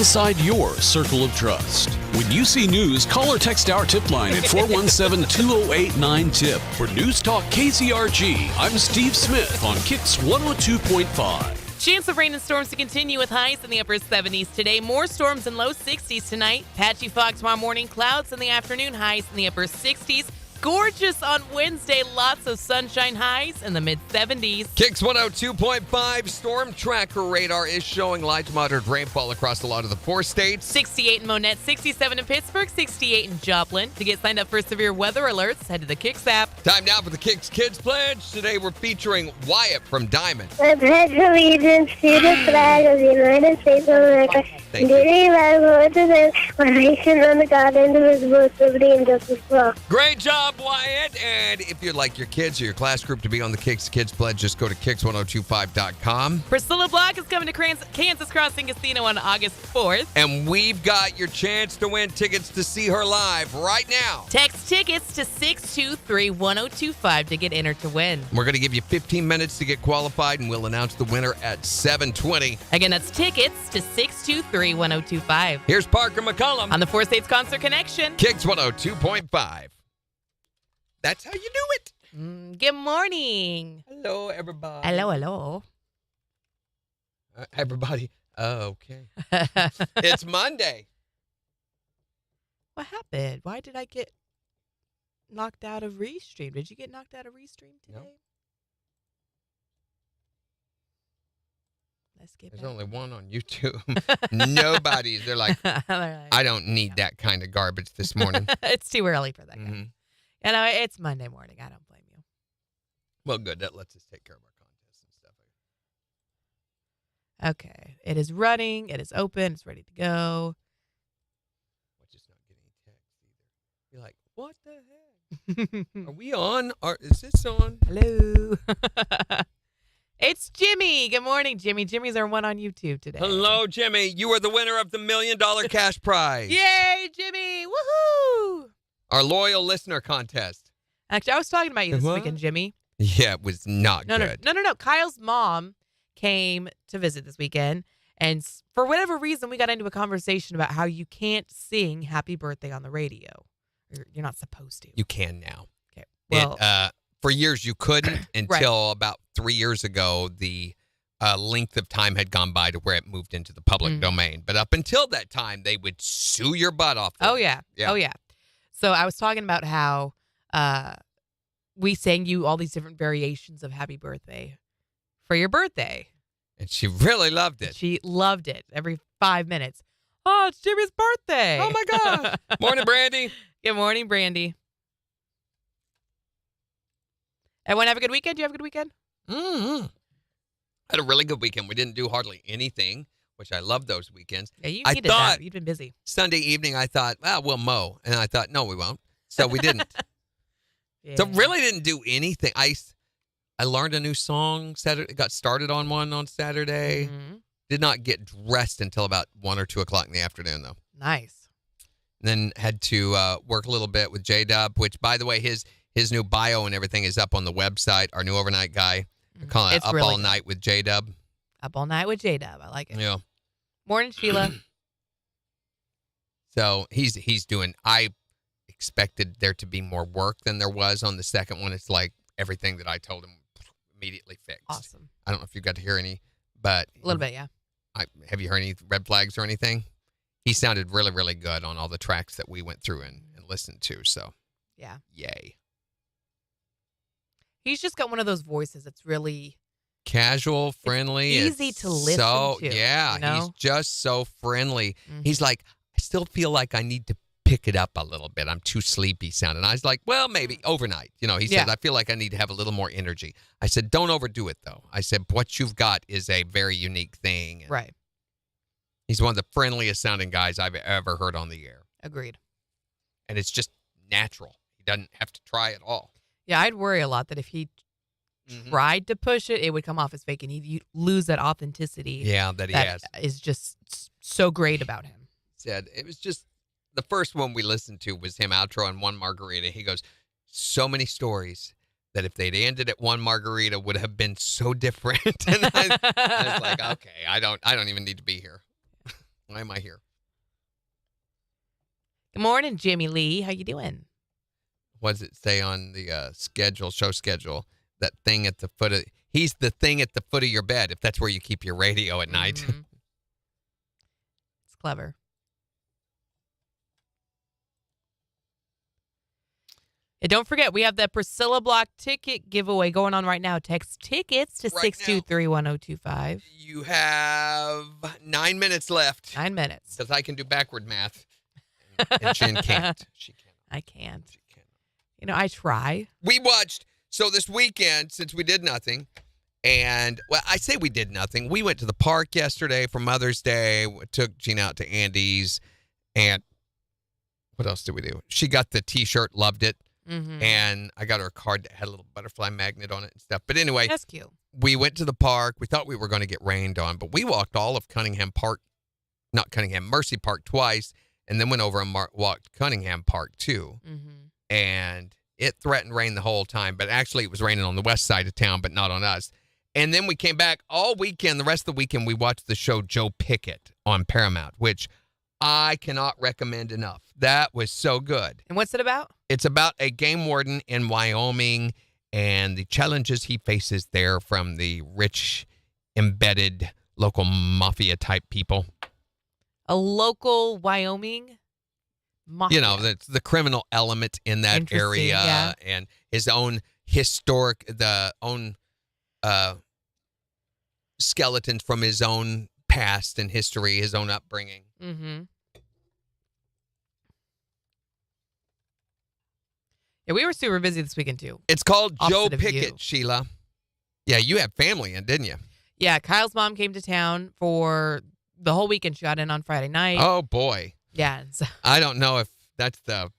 inside your circle of trust. When you see news, call or text our tip line at 417-208-9TIP. For News Talk KCRG, I'm Steve Smith on KIX 102.5. Chance of rain and storms to continue with highs in the upper 70s today. More storms in low 60s tonight. Patchy fog tomorrow morning. Clouds in the afternoon. Highs in the upper 60s. Gorgeous on Wednesday. Lots of sunshine. Highs in the mid-70s. KIX 102.5 storm tracker radar is showing light to moderate rainfall across a lot of the 4 states. 68 in Monette, 67 in Pittsburgh, 68 in Joplin. To get signed up for severe weather alerts, head to the KIX app. Time now for the KIX Kids Pledge. Today we're featuring Wyatt from Diamond. I pledge allegiance to the flag of the United States of America, and to the flag of one nation under God, indivisible, with liberty and justice for all. Great job, Wyatt. And if you'd like your kids or your class group to be on the KIX Kids Pledge, just go to KIX1025.com. Priscilla Block is coming to Kansas Crossing Casino on August 4th. And we've got your chance to win tickets to see her live right now. Text tickets to 623-1025 to get entered to win. We're going to give you 15 minutes to get qualified, and we'll announce the winner at 7:20. Again, that's tickets to 623-1025. Here's Parker McCullum On the 4 States Concert Connection. KIX 102.5. That's how you do it. Good morning. Hello, everybody. Hello. Everybody. Oh, okay. It's Monday. What happened? Why did I get knocked out of Restream? Did you get knocked out of Restream today? No. Let's get There's back. only one on YouTube. Nobody's. They're like, I don't need that kind of garbage this morning. It's too early for that. Mhm. You know, it's Monday morning. I don't blame you. Well, good. That lets us take care of our contests and stuff. Okay. It is running. It is open. It's ready to go. We're just not getting text either. You're like, what the heck? Are we on? Is this on? Hello. It's Jimmy. Good morning, Jimmy. Jimmy's our one on YouTube today. Hello, Jimmy. You are the winner of the $1 million cash prize. Yay, Jimmy. Woohoo. Our loyal listener contest. Actually, I was talking about you this What? weekend, Jimmy. Yeah, it was not good. No. Kyle's mom came to visit this weekend, and for whatever reason, we got into a conversation about how you can't sing Happy Birthday on the radio. You're not supposed to. You can now. Okay. Well, For years, you couldn't until about 3 years ago, the length of time had gone by to where it moved into the public domain. But up until that time, they would sue your butt off. Oh, yeah. So I was talking about how we sang you all these different variations of Happy Birthday for your birthday. And she really loved it. She loved it every 5 minutes. Oh, it's Jimmy's birthday. Oh, my gosh. Morning, Brandy. Good morning, Brandy. Everyone have a good weekend? Do you have a good weekend? Mm-hmm. Had a really good weekend. We didn't do hardly anything, which I love those weekends. Yeah, you I needed thought- that. You've been busy. Sunday evening, I thought, well, we'll mow. And I thought, no, we won't. So we didn't. Yeah. So really didn't do anything. I learned a new song. Saturday, got started on one on Saturday. Mhm. Did not get dressed until about 1 or 2 o'clock in the afternoon, though. Nice. And then had to work a little bit with J-Dub, which, by the way, his new bio and everything is up on the website. Our new overnight guy. We call it It's Up really All good. Night with J-Dub. Up all night with J-Dub. I like it. Yeah. Morning, Sheila. So he's doing, I expected there to be more work than there was on the second one. It's like everything that I told him immediately fixed. Awesome. I don't know if you got to hear any, but A little bit, yeah. have you heard any red flags or anything? He sounded really, really good on all the tracks that we went through and listened to. So, Yeah. yay. He's just got one of those voices that's really Casual, friendly. easy to listen so, to, Yeah, you know? he's just so friendly. Mhm. He's like, I still feel like I need to pick it up a little bit. I'm too sleepy sounding. I was like, well, maybe overnight. You know, he said, Yeah. I feel like I need to have a little more energy. I said, don't overdo it, though. I said, what you've got is a very unique thing. And right. he's one of the friendliest sounding guys I've ever heard on the air. Agreed. And it's just natural. He doesn't have to try at all. Yeah, I'd worry a lot that if he Mhm. tried to push it, it would come off as fake, and he'd lose that authenticity. Yeah, that he has. Is just so great about him. Said it was just the first one we listened to was him outroing One Margarita. He goes, so many stories that if they'd ended at one margarita would have been so different. And I was like, okay, I don't even need to be here. Why am I here? Good morning, Jimmy Lee. How you doing? What does it say on the show schedule? That thing at the foot of... He's the thing at the foot of your bed, if that's where you keep your radio at night. Mm-hmm. It's clever. And don't forget, we have that Priscilla Block ticket giveaway going on right now. Text tickets to 623-1025. You have 9 minutes left. 9 minutes. Because I can do backward math. And Jen can't. She can't. I can't. She can't. You know, I try. We watched, so this weekend, since we did nothing, and, well, I say we did nothing. We went to the park yesterday for Mother's Day, took Gina out to Andy's, and what else did we do? She got the T-shirt, loved it. Mm-hmm. And I got her a card that had a little butterfly magnet on it and stuff. But anyway, That's cute. We went to the park. We thought we were going to get rained on, but we walked all of Mercy Park twice, and then went over and walked Cunningham Park too. Mm-hmm. And it threatened rain the whole time, but actually it was raining on the west side of town, but not on us. And then we came back all weekend. The rest of the weekend, we watched the show Joe Pickett on Paramount, which I cannot recommend enough. That was so good. And what's it about? It's about a game warden in Wyoming and the challenges he faces there from the rich, embedded local mafia type people. A local Wyoming mafia. You know, the criminal element in that area, yeah. And his own skeletons from his own past and history, his own upbringing. Mm-hmm. Yeah, we were super busy this weekend, too. It's called Joe Opposite of you. Pickett, Sheila. Yeah, you had family in, didn't you? Yeah, Kyle's mom came to town for the whole weekend. She got in on Friday night. Oh, boy. Yeah. So. I don't know if that's the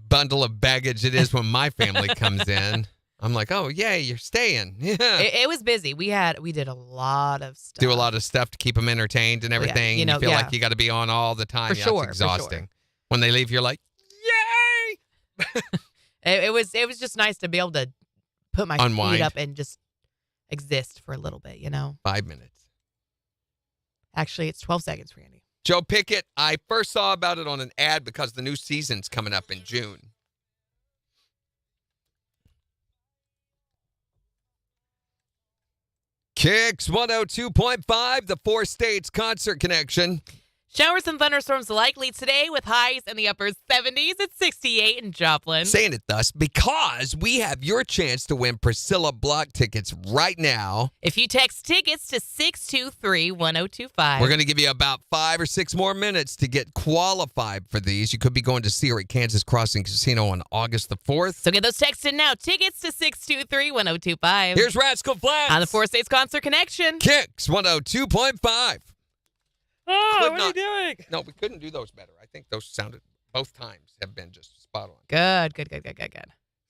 bundle of baggage it is when my family comes in. I'm like, oh, yay, you're staying. Yeah. It was busy. We did a lot of stuff. Do a lot of stuff to keep them entertained and everything. You know, you feel yeah. like you got to be on all the time. For sure, It's exhausting. for sure. When they leave, you're like, It was just nice to be able to put my Unwind. feet up and just exist for a little bit, you know? 5 minutes. Actually, it's 12 seconds, Randy. Joe Pickett, I first saw about it on an ad because the new season's coming up in June. KIX 102.5, the 4 states concert connection. Showers and thunderstorms likely today with highs in the upper 70s at 68 in Joplin. Saying it thus because we have your chance to win Priscilla Block tickets right now. If you text tickets to 623-1025. We're going to give you about 5 or 6 more minutes to get qualified for these. You could be going to see her at Kansas Crossing Casino on August the 4th. So get those texted now. Tickets to 623-1025. Here's Rascal Flatts. On the 4 States Concert Connection. KIX 102.5. Oh, Could what not- are you doing? No, we couldn't do those better. I think those sounded, both times have been just spot on. Good.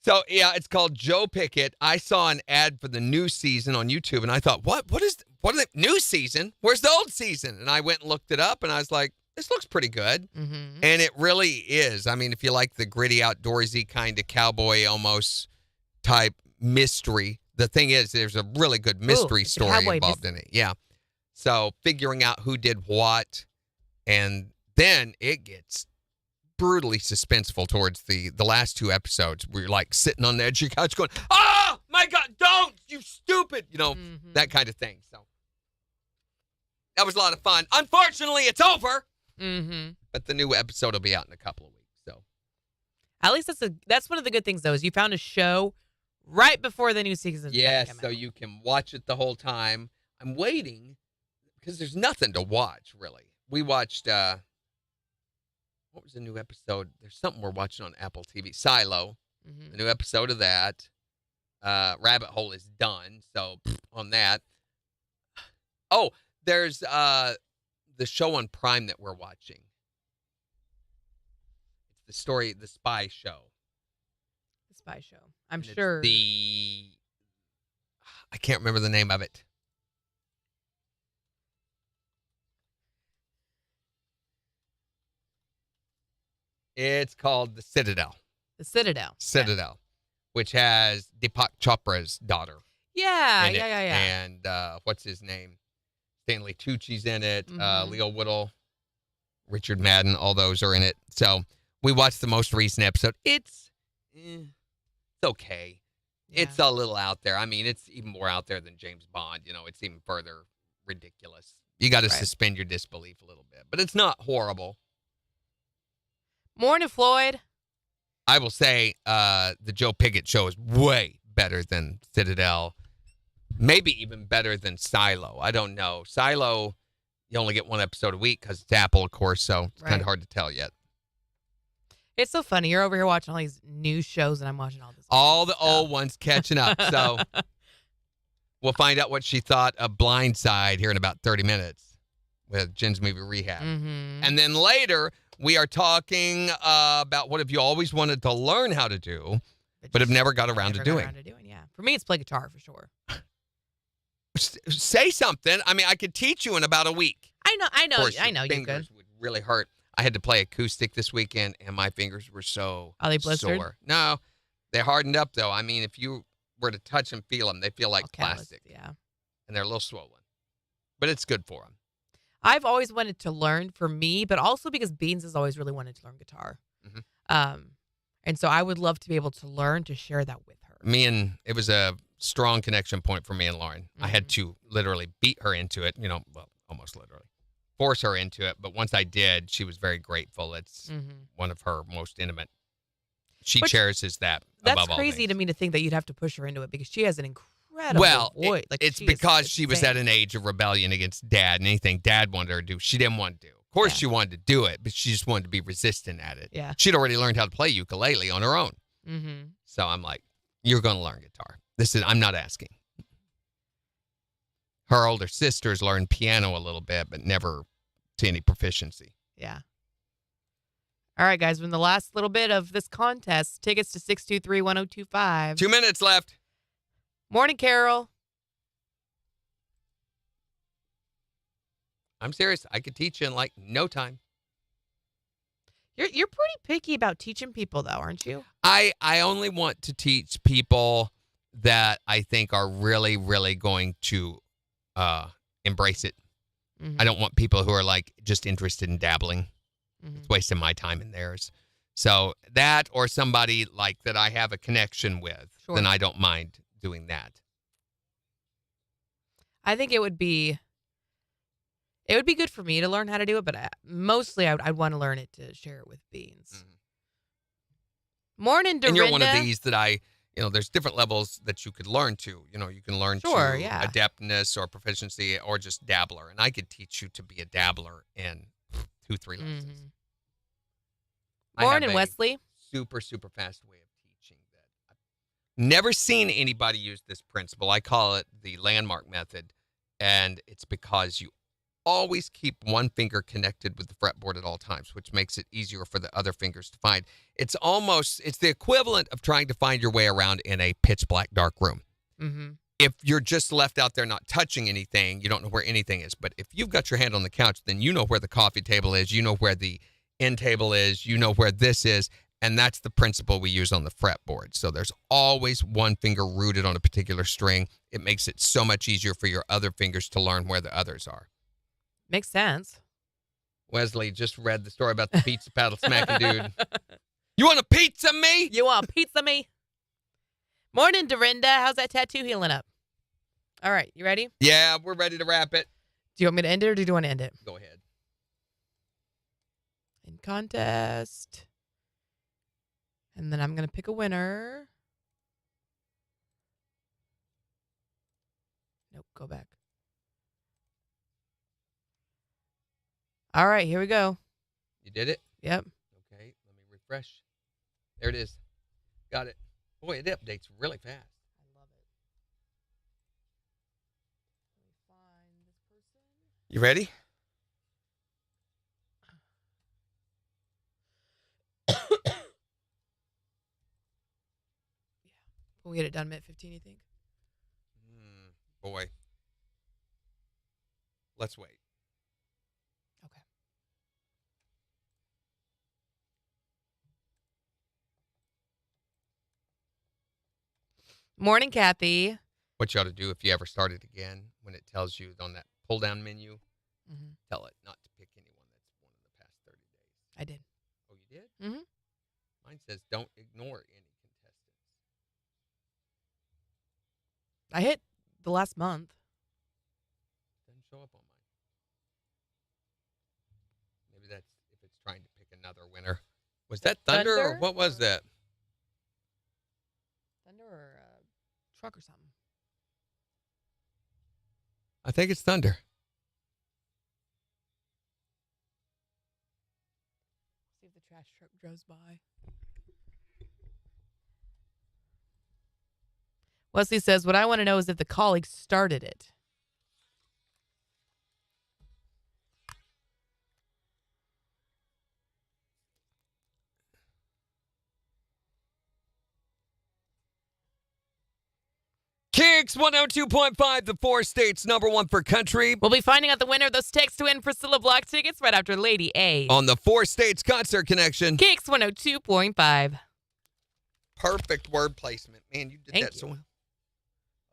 So, yeah, it's called Joe Pickett. I saw an ad for the new season on YouTube, and I thought, what is the new season? Where's the old season? And I went and looked it up, and I was like, this looks pretty good. Mm-hmm. And it really is. I mean, if you like the gritty, outdoorsy kind of cowboy almost type mystery, the thing is, there's a really good mystery it's a story cowboy involved in it. Yeah. So figuring out who did what, and then it gets brutally suspenseful towards the last 2 episodes where you're like sitting on the edge of your couch going, oh, my God, don't, you stupid, you know, that kind of thing. So that was a lot of fun. Unfortunately, it's over. Mm-hmm. But the new episode will be out in a couple of weeks. So At least that's one of the good things, though, is you found a show right before the new season. yes, so you can watch it the whole time. I'm waiting because there's nothing to watch, really. We watched, what was the new episode? There's something we're watching on Apple TV. Silo, the new episode of that. Rabbit Hole is done, so on that. Oh, there's the show on Prime that we're watching. It's the story, The Spy Show. The Spy Show. I'm And sure. I can't remember the name of it. It's called The Citadel. The Citadel. Citadel, which has Deepak Chopra's daughter. Yeah. in it. Yeah. And what's his name? Stanley Tucci's in it. Mhm. Leo Whittle, Richard Madden, all those are in it. So we watched the most recent episode. It's okay. Yeah. It's a little out there. I mean, it's even more out there than James Bond. It's even further ridiculous. You got to Right. suspend your disbelief a little bit, but it's not horrible. Morning, Floyd. I will say the Joe Piggott show is way better than Citadel. Maybe even better than Silo. I don't know. Silo, you only get one episode a week because it's Apple, of course, so it's kind Right. of hard to tell yet. It's so funny. You're over here watching all these new shows, and I'm watching all this. All the stuff. old ones catching up. So we'll find out what she thought of Blindside here in about 30 minutes with Jen's Movie Rehab. Mm-hmm. And then later, we are talking about what have you always wanted to learn how to do, but have never got around to doing. Yeah. For me, it's play guitar for sure. Say something. I mean, I could teach you in about a week. I know. Of course, I your know you fingers could. would really hurt. I had to play acoustic this weekend, and my fingers were so Are they blistered? sore. No, they hardened up, though. I mean, if you were to touch and feel them, they feel like plastic, Yeah. and they're a little swollen. But it's good for them. I've always wanted to learn for me, but also because Beans has always really wanted to learn guitar. Mhm. And so I would love to be able to learn to share that with her. It was a strong connection point for me and Lauren. I had Mm-hmm. to literally beat her into it, well, almost literally. Force her into it, but once I did, she was very grateful. It's one of her most intimate. She But cherishes that That's above all crazy things. to me to think that you'd have to push her into it because she has an incredible voice. It's she is because she was at insane. an age of rebellion against Dad, and anything Dad wanted her to do, she didn't want to do. Of course, Yeah. she wanted to do it, but she just wanted to be resistant at it. Yeah. She'd already learned how to play ukulele on her own. Mm-hmm. So I'm like, you're going to learn guitar. I'm not asking. Her older sisters learned piano a little bit, but never to any proficiency. Yeah. All right, guys. We're in the last little bit of this contest. Tickets to 623-1025. 2 minutes left. Morning, Carol. I'm serious. I could teach you in like no time. You're pretty picky about teaching people, though, aren't you? I only want to teach people that I think are really, really going to embrace it. Mhm. I don't want people who are like just interested in dabbling. Mhm. It's wasting my time and theirs. So that or somebody like that I have a connection with, Sure. then I don't mind doing that. I think it would be good for me to learn how to do it, but mostly I'd want to learn it to share it with Beans. Mhm. Morning, Dorinda. And you're one of these that there's different levels that you could learn to. You can learn Sure, to yeah. adeptness or proficiency or just dabbler. And I could teach you to be a dabbler in 2-3 lessons. Mhm. I have Morning, a Wesley. super, super fast way of teaching that I've never seen anybody use this principle. I call it the landmark method. And it's because you always keep one finger connected with the fretboard at all times, which makes it easier for the other fingers to find. It's the equivalent of trying to find your way around in a pitch black dark room. Mm-hmm. If you're just left out there not touching anything, you don't know where anything is. But if you've got your hand on the couch, then you know where the coffee table is, you know where the end table is, you know where this is, and that's the principle we use on the fretboard. So there's always one finger rooted on a particular string. It makes it so much easier for your other fingers to learn where the others are. Makes sense. Wesley just read the story about the pizza paddle smacking dude. You want a pizza, me? You want pizza, me? Morning, Dorinda. How's that tattoo healing up? All right, you ready? Yeah, we're ready to wrap it. Do you want me to end it or do you want to end it? Go ahead. In contest. And then I'm going to pick a winner. Nope, go back. All right, here we go. You did it? Yep. Okay, let me refresh. There it is. Got it. Boy, it updates really fast. I love it. Let me find this person. You ready? Can we get it done at 15, you think? Boy. Let's wait. Okay. Morning, Kathy. What you ought to do if you ever start it again, when it tells you on that pull-down menu. Mm-hmm. Tell it not to pick anyone that's won in the past 30 days. I did. Oh, you did? Mm-hmm. Mine says don't ignore any contestants. I hit the last month. Doesn't show up on mine. Maybe that's if it's trying to pick another winner. Was that Thunder? Or what was that? Thunder or a truck or something. I think it's Thunder. See if the trash truck goes by. Wesley says, what I want to know is if the colleagues started it. KIX 102.5, the 4 states #1 for country. We'll be finding out the winner of those tickets to win Priscilla Block tickets right after Lady A. On the 4 states concert connection. KIX 102.5. Perfect word placement. Man, you did Thank that you. so well.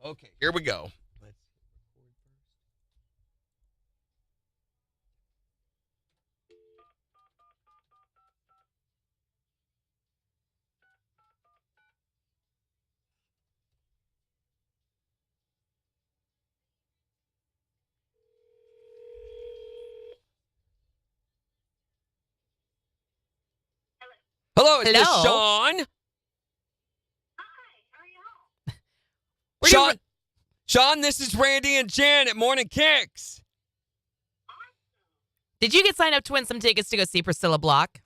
Okay, here we go. Let's Hello, is this Hello? Sean? We're Sean, doing- Sean, this is Randy and Jen at Morning Kicks. Did you get signed up to win some tickets to go see Priscilla Block?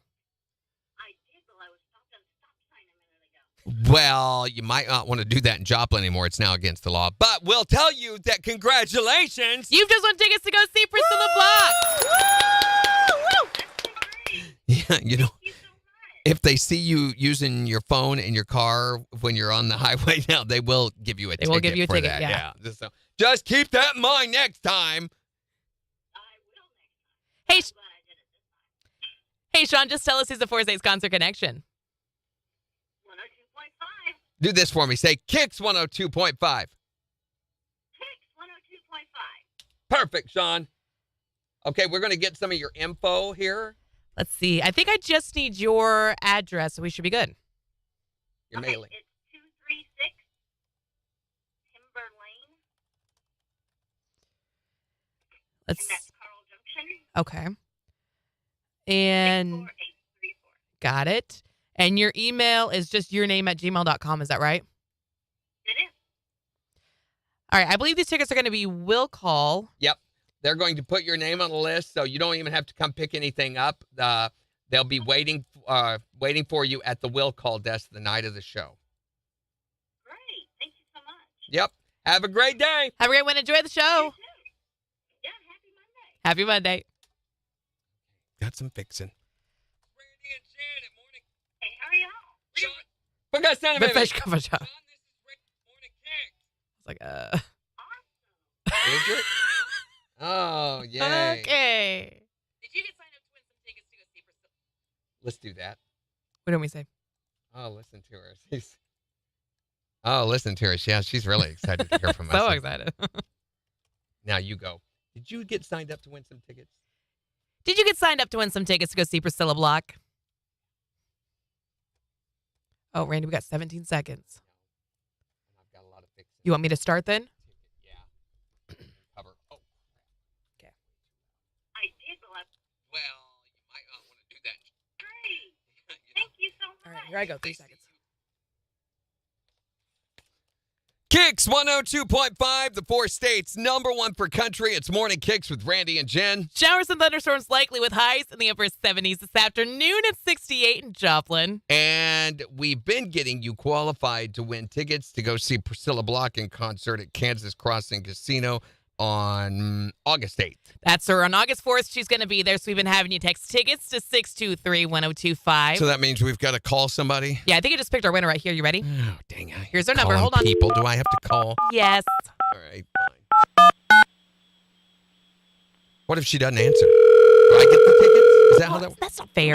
I did, but I was stopped at a stop sign a minute ago. Well, you might not want to do that in Joplin anymore. It's now against the law. But we'll tell you that congratulations. You've just won tickets to go see Priscilla Block. Yeah, you know, if they see you using your phone in your car when you're on the highway now, they will give you a ticket. They will give you a for ticket, that. yeah. Just keep that in mind next time. Hey, hey, Sean, just tell us who's the 4 states concert connection. 102.5. Do this for me. Say KIX 102.5. KIX 102.5. Perfect, Sean. Okay, we're going to get some of your info here. Let's see. I think I just need your address, so we should be good. Your mailing. It's 236 Timber Lane, and Let's. that's Carl Junction. Okay. And 64834. got it. And your email is just your name at gmail.com. Is that right? It is. All right. I believe these tickets are going to be will call. Yep. They're going to put your name on the list, so you don't even have to come pick anything up. They'll be waiting for you at the will call desk the night of the show. Great. Thank you so much. Yep. Have a great day. Have a great one. Enjoy the show. You too. Yeah, happy Monday. Happy Monday. Got some fixing. Randy and Jen at Morning. Hey, how are y'all? Sean, forgot son of The a fish cover shop. Sean, this is Randy at Morning Kicks. It's like, Is it? Oh, yay. Okay. Did you get signed up to win some tickets to go see Priscilla? Let's do that. What do we say? Oh, listen to her. Listen to her. Yeah, she's really excited to hear from us. So excited. Now you go. Did you get signed up to win some tickets? Did you get signed up to win some tickets to go see Priscilla Block? Oh, Randy, we got 17 seconds. I've got a lot of fixing. You want me to start then? Yeah. Cover. Oh. Okay. I did, but Well, you might not want to do that. great. Thank you so much. All right, here I go. 3 seconds. KIX 102.5, the 4 states #1 for country. It's Morning Kicks with Randy and Jen. Showers and thunderstorms likely with highs in the upper 70s this afternoon at 68 in Joplin. And we've been getting you qualified to win tickets to go see Priscilla Block in concert at Kansas Crossing Casino on August 8th. That's her. On August 4th, she's going to be there. So we've been having you text tickets to 623-1025. So that means we've got to call somebody? Yeah, I think I just picked our winner right here. You ready? Oh, dang it. Here's our number. Calling Hold on. people. Do I have to call? Yes. All right, fine. What if she doesn't answer? Do I get the tickets? Is that how that works? That's not fair.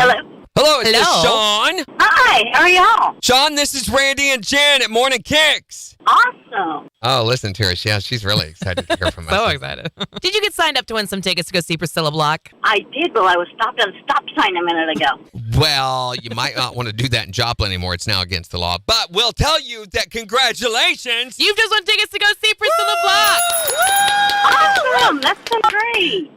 Hello, is this Hello? Sean? Hi, how are y'all? Sean, this is Randy and Jen at Morning Kicks. Awesome. awesome. Oh, listen to her. Yeah, she's really excited to hear from us. So excited. Did you get signed up to win some tickets to go see Priscilla Block? I did, but I was stopped at a stop sign a minute ago. Well, you might not want to do that in Joplin anymore. It's now against the law. But we'll tell you that congratulations. You've just won tickets to go see Priscilla Block. Awesome. That's so great.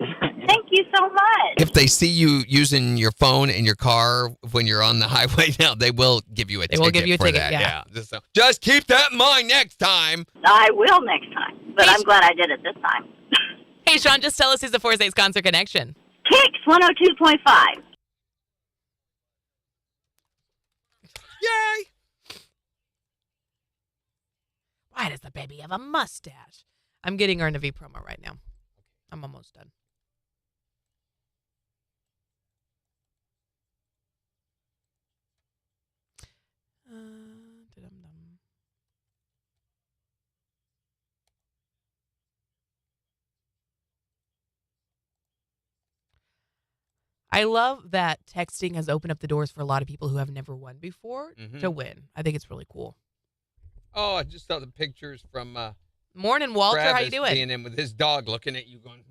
Thank you so much. If they see you using your phone in your car when you're on the highway now, they will give you a ticket. They will give you a for ticket, that. yeah. Just keep that in mind next time. I will next time, but I'm glad I did it this time. Hey, Sean, just tell us who's the 4-6 concert connection. KIX 102.5. Yay! Why does the baby have a mustache? I'm getting her in a V promo right now. I'm almost done. Dum-dum. I love that texting has opened up the doors for a lot of people who have never won before to win. I think it's really cool. Oh, I just saw the pictures from Morning, Walter. Travis How you doing? being in with his dog looking at you going,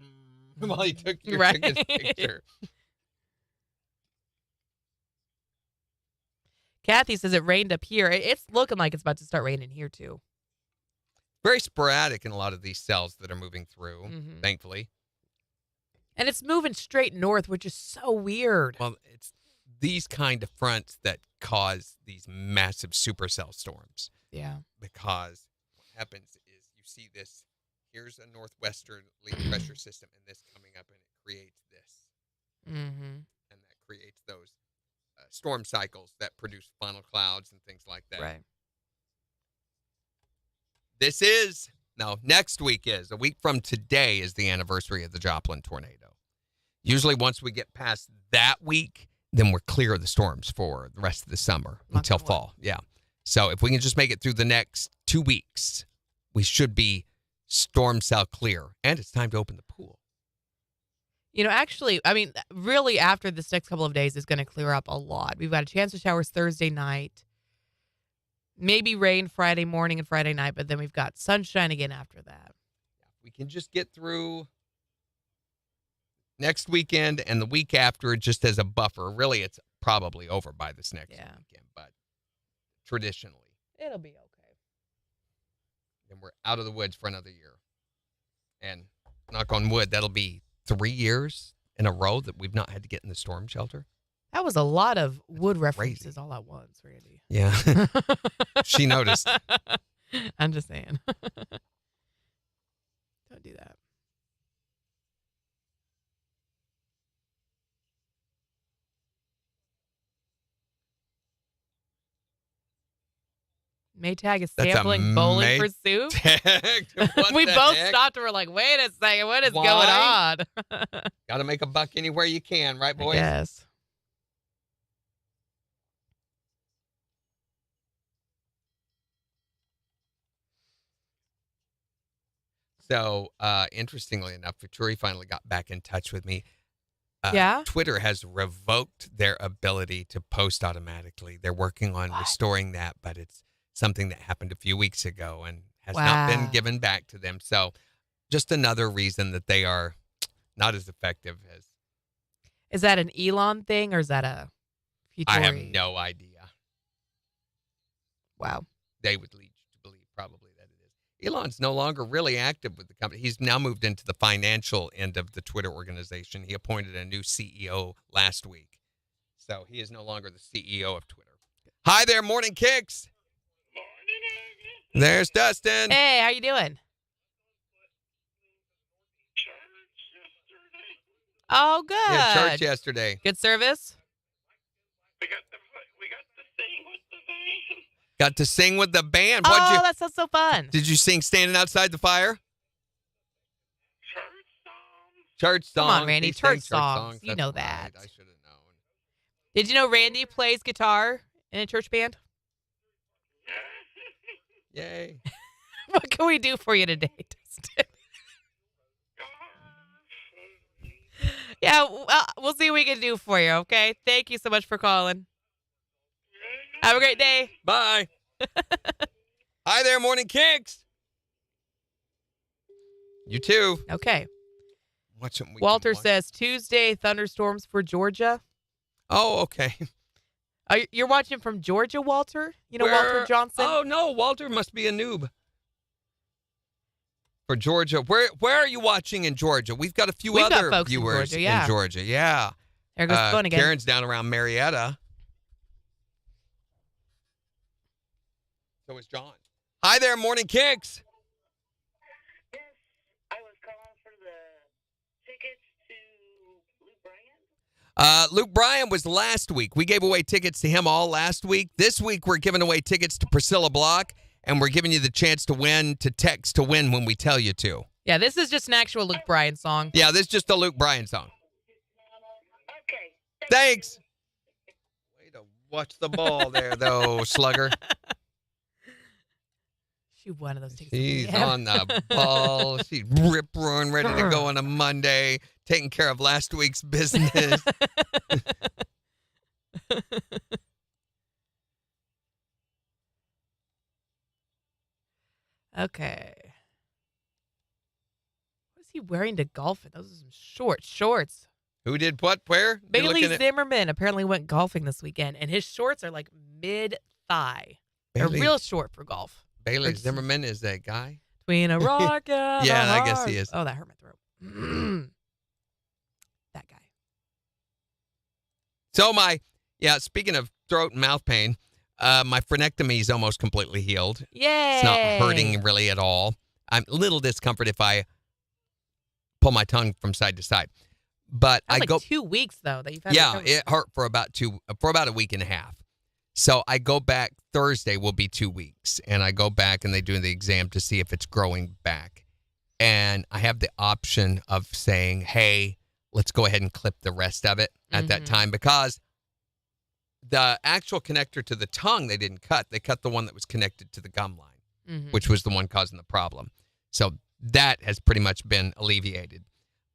while he took his picture. Kathy says it rained up here. It's looking like it's about to start raining here, too. Very sporadic in a lot of these cells that are moving through, thankfully. And it's moving straight north, which is so weird. Well, it's these kind of fronts that cause these massive supercell storms. Yeah. Because what happens is you see this, here's a northwesterly pressure system, and this coming up, and it creates this. And that creates those storm cycles that produce funnel clouds and things like that. Right. Next week is, a week from today is the anniversary of the Joplin tornado. Usually once we get past that week, then we're clear of the storms for the rest of the summer until fall. Yeah. So if we can just make it through the next 2 weeks, we should be storm cell clear. And it's time to open the pool. You know, actually, I mean, really after this next couple of days is going to clear up a lot. We've got a chance of showers Thursday night, maybe rain Friday morning and Friday night, but then we've got sunshine again after that. We can just get through next weekend and the week after just as a buffer. Really, it's probably over by this next weekend, but traditionally. It'll be okay. And we're out of the woods for another year. And knock on wood, that'll be 3 years in a row that we've not had to get in the storm shelter. That was a lot of wood references all at once, Randy. Yeah. She noticed. I'm just saying. Don't do that. Maytag is sampling bowling for soup. We both stopped and were like, wait a second, what is going on? Got to make a buck anywhere you can, right, boys? Yes. So, interestingly enough, Vittori finally got back in touch with me. Twitter has revoked their ability to post automatically. They're working on restoring that, but it's something that happened a few weeks ago and has not been given back to them. So just another reason that they are not as effective as. Is that an Elon thing or is that a Vittori? I have no idea. Wow. They would lead you to believe probably that it is. Elon's no longer really active with the company. He's now moved into the financial end of the Twitter organization. He appointed a new CEO last week. So he is no longer the CEO of Twitter. Hi there, Morning KIX. There's Dustin. Hey, how you doing? Oh, good. Yeah, church yesterday. Good service? We got to sing with the band. Got to sing with the band. That sounds so fun. Did you sing standing outside the fire? Church songs. Come on, Randy. Church songs. You know that. Right. I should have known. Did you know Randy plays guitar in a church band? Yay. What can we do for you today, Dustin? Yeah, we'll see what we can do for you, okay? Thank you so much for calling. Have a great day. Bye. Hi there, Morning KIX. You too. Okay. Watch something we Walter can watch. says Tuesday thunderstorms for Georgia. Oh, okay. You're watching from Georgia, Walter? You know Walter Johnson? Oh, no. Walter must be a noob. For Georgia. Where are you watching in Georgia? We've got a few We've got other folks in viewers Georgia, yeah. in Georgia. Yeah. There goes the phone again. Karen's down around Marietta. So is John. Hi there, Morning Kicks. Yes, I was calling for the tickets to Luke Bryan. Luke Bryan was last week. We gave away tickets to him all last week. This week, we're giving away tickets to Priscilla Block, and we're giving you the chance to win, to text to win when we tell you to. Yeah, this is just an actual Luke Bryan song. Yeah, this is just a Luke Bryan song. Okay. Thanks. Way to watch the ball there, though, slugger. She won those tickets. She's Yeah. on the ball. She's rip-roaring, ready to go on a Monday, taking care of last week's business. Okay. What is he wearing to golf in? Those are some shorts. Who did what? Where? You're Bailey looking at- Zimmerman apparently went golfing this weekend, and his shorts are like mid-thigh. They're Bailey- real short for golf. Bailey Or- Zimmerman is that guy? Between a rock and Yeah, a I guess heart. he is. Oh, that hurt my throat. That guy. So speaking of throat and mouth pain, my frenectomy is almost completely healed. Yay! It's not hurting really at all. I'm a little discomfort if I pull my tongue from side to side. But That's I like go 2 weeks though that you've had. Yeah, recovery. it hurt for about a week and a half. So I go back Thursday will be 2 weeks, and I go back and they do the exam to see if it's growing back. And I have the option of saying, "Hey, let's go ahead and clip the rest of it at that time," because the actual connector to the tongue they didn't cut. They cut the one that was connected to the gum line, which was the one causing the problem. So that has pretty much been alleviated.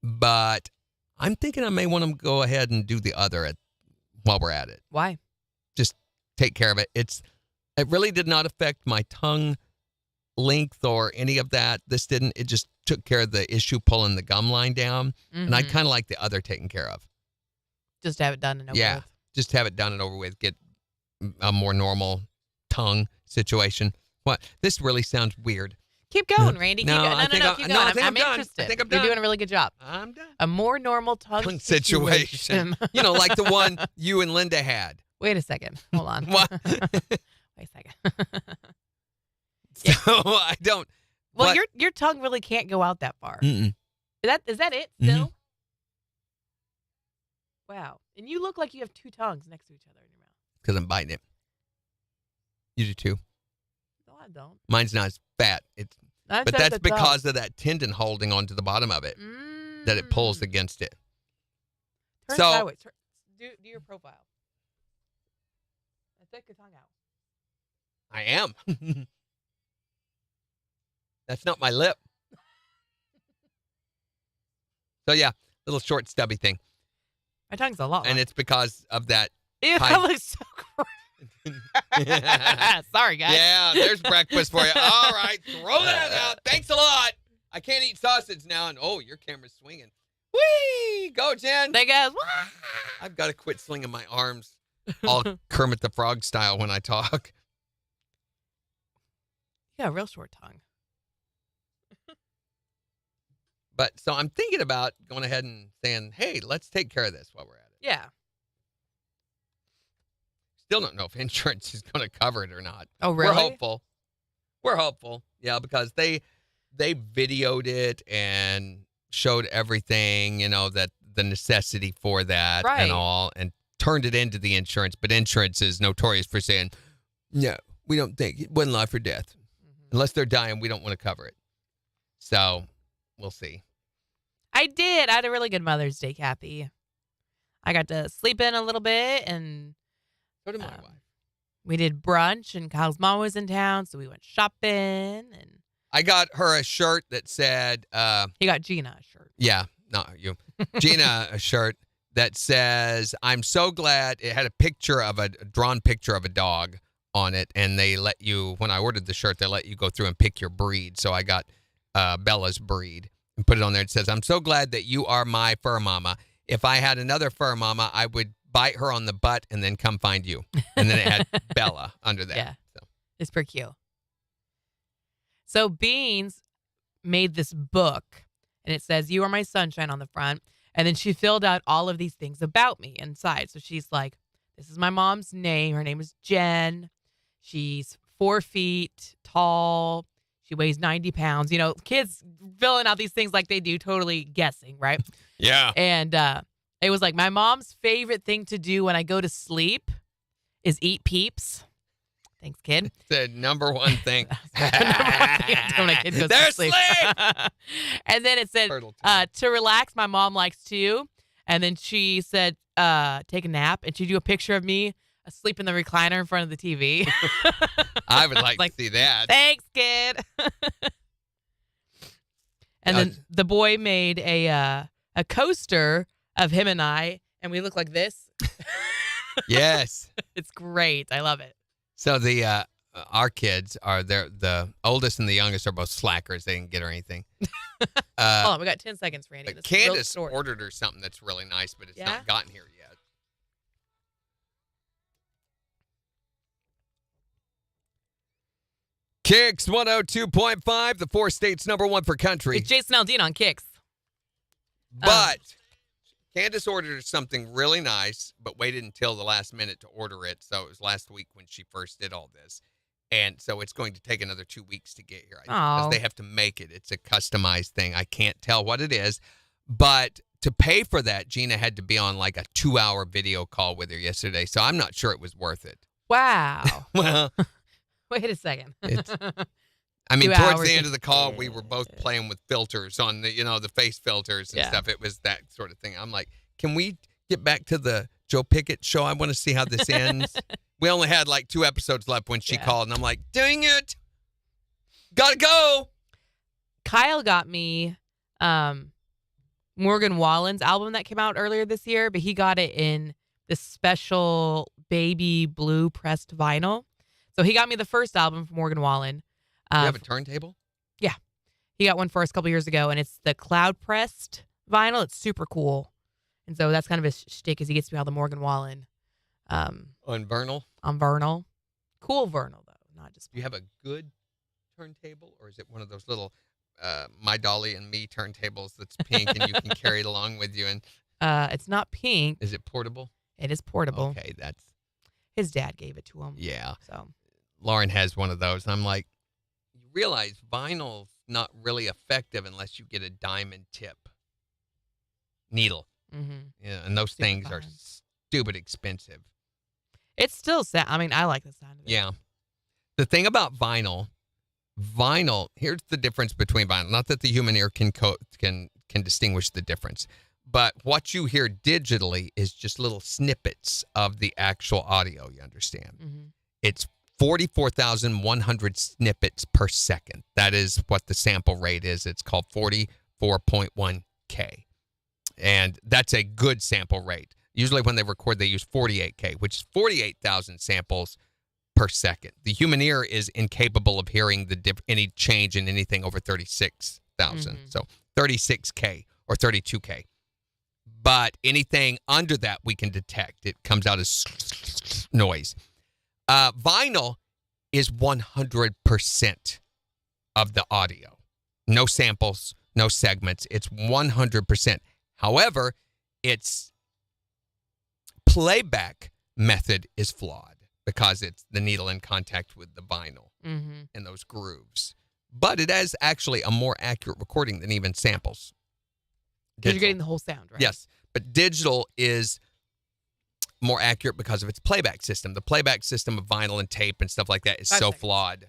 But I'm thinking I may want to go ahead and do the other while we're at it. Why? Just take care of it. It really did not affect my tongue length or any of that. This didn't. It just took care of the issue pulling the gum line down. And I'd kind of like the other taken care of. Just to have it done and over with. Just have it done and over with. Get a more normal tongue situation. What? This really sounds weird. Keep going, Randy. No, Keep going. I think I- Keep no, going. I think I'm done. interested. I think I'm You're done. doing a really good job. I'm done. A more normal tongue Situation. You know, like the one you and Linda had. Wait a second. Hold on. What? Wait a second. So I don't. Well, but- your tongue really can't go out that far. Mm-mm. Is that it still? Wow. And you look like you have 2 tongues next to each other in your mouth. Because I'm biting it. You do too. No, I don't. Mine's not as fat. I But said that's the tongue. because of that tendon holding onto the bottom of it that it pulls against it. Turn So- sideways. Do your profile. Take your tongue out. I am. That's not my lip. So yeah, little short stubby thing. My tongue's a lot. And long. it's because of that. Ew, Hi. that looks so gross. Sorry, guys. Yeah, there's breakfast for you. All right, throw that out. Thanks a lot. I can't eat sausage now. And oh, your camera's swinging. Whee! Go, Jen. They goes, I've got to quit slinging my arms all Kermit the Frog style when I talk. you got a real short tongue. But so I'm thinking about going ahead and saying, hey, let's take care of this while we're at it. Yeah. Still don't know if insurance is going to cover it or not. Oh, really? We're hopeful. Yeah, because they videoed it and showed everything, that the necessity for that Right. and all, and turned it into the insurance. But insurance is notorious for saying, no, we don't think it wasn't life or death. Unless they're dying, we don't want to cover it. So we'll see. I did. I had a really good Mother's Day, Kathy. I got to sleep in a little bit, and So did my wife. we did brunch, and Kyle's mom was in town, so we went shopping, and I got her a shirt that said, he got Gina a shirt. yeah, not you. Gina, a shirt that says, I'm so glad. It had a drawn picture of a dog on it. And they let you, when I ordered the shirt, they let you go through and pick your breed. So I got Bella's breed. and put it on there. It says, "I'm so glad that you are my fur mama. If I had another fur mama, I would bite her on the butt and then come find you." And then it had Bella under that. Yeah. So. It's pretty cute. So Beans made this book, and it says, "You are my sunshine" on the front. And then she filled out all of these things about me inside. So she's like, this is my mom's name. Her name is Jen. She's 4 feet tall. She weighs 90 pounds. You know, kids filling out these things like they do, totally guessing, right? Yeah. And it was like, my mom's favorite thing to do when I go to sleep is eat Peeps. Thanks, kid. The number one thing. When a kid goes They're to sleep. And then it said, to relax, my mom likes to. And then she said, take a nap. And she drew a picture of me asleep in the recliner in front of the TV. I would like to see that. Thanks, kid. And then the boy made a coaster of him and I, and we look like this. Yes. It's great. I love it. So our kids are the oldest and the youngest are both slackers. They didn't get her anything. Hold on, we got 10 seconds, Randy. But Candace ordered her something that's really nice, but it's not gotten here yet. KIX 102.5, the 4 states #1 for country. It's Jason Aldean on KIX. But Candace ordered something really nice, but waited until the last minute to order it. So it was last week when she first did all this. And so it's going to take another 2 weeks to get here. Because they have to make it. It's a customized thing. I can't tell what it is. But to pay for that, Gina had to be on like a 2-hour video call with her yesterday. So I'm not sure it was worth it. Wow. Well, wait a second. I mean, 2 towards hours the end of the call, we were both playing with filters on the face filters and stuff. It was that sort of thing. I'm like, can we get back to the Joe Pickett show? I want to see how this ends. We only had like 2 episodes left when she called, and I'm like, dang it. Gotta go. Kyle got me Morgan Wallen's album that came out earlier this year, but he got it in this special baby blue pressed vinyl. So he got me the first album from Morgan Wallen. You have a turntable? Yeah. He got one for us a couple years ago, and it's the cloud pressed vinyl. It's super cool. And so that's kind of his shtick, is he gets me all the Morgan Wallen. On Vernal? On Vernal. Cool Vernal, though. Not just. Do you have a good turntable, or is it one of those little My Dolly and Me turntables that's pink and you can carry it along with you? And it's not pink. Is it portable? It is portable. Okay, that's. His dad gave it to him. Yeah. So Lauren has one of those, and I'm like, you realize vinyl's not really effective unless you get a diamond tip needle. Mm-hmm. Yeah, and those things are stupid expensive. It's still I mean, I like the sound of it. Yeah. The thing about vinyl, here's the difference between vinyl. Not that the human ear can distinguish the difference, but what you hear digitally is just little snippets of the actual audio, you understand? Mm-hmm. It's 44,100 snippets per second. That is what the sample rate is. It's called 44.1K. And that's a good sample rate. Usually when they record, they use 48K, which is 48,000 samples per second. The human ear is incapable of hearing any change in anything over 36,000. Mm-hmm. So 36K or 32K. But anything under that we can detect. It comes out as noise. Vinyl is 100% of the audio. No samples, no segments. It's 100%. However, its playback method is flawed because it's the needle in contact with the vinyl and those grooves. But it is actually a more accurate recording than even samples. Because you're getting the whole sound, right? Yes, but digital is more accurate because of its playback system. The playback system of vinyl and tape and stuff like that is so flawed.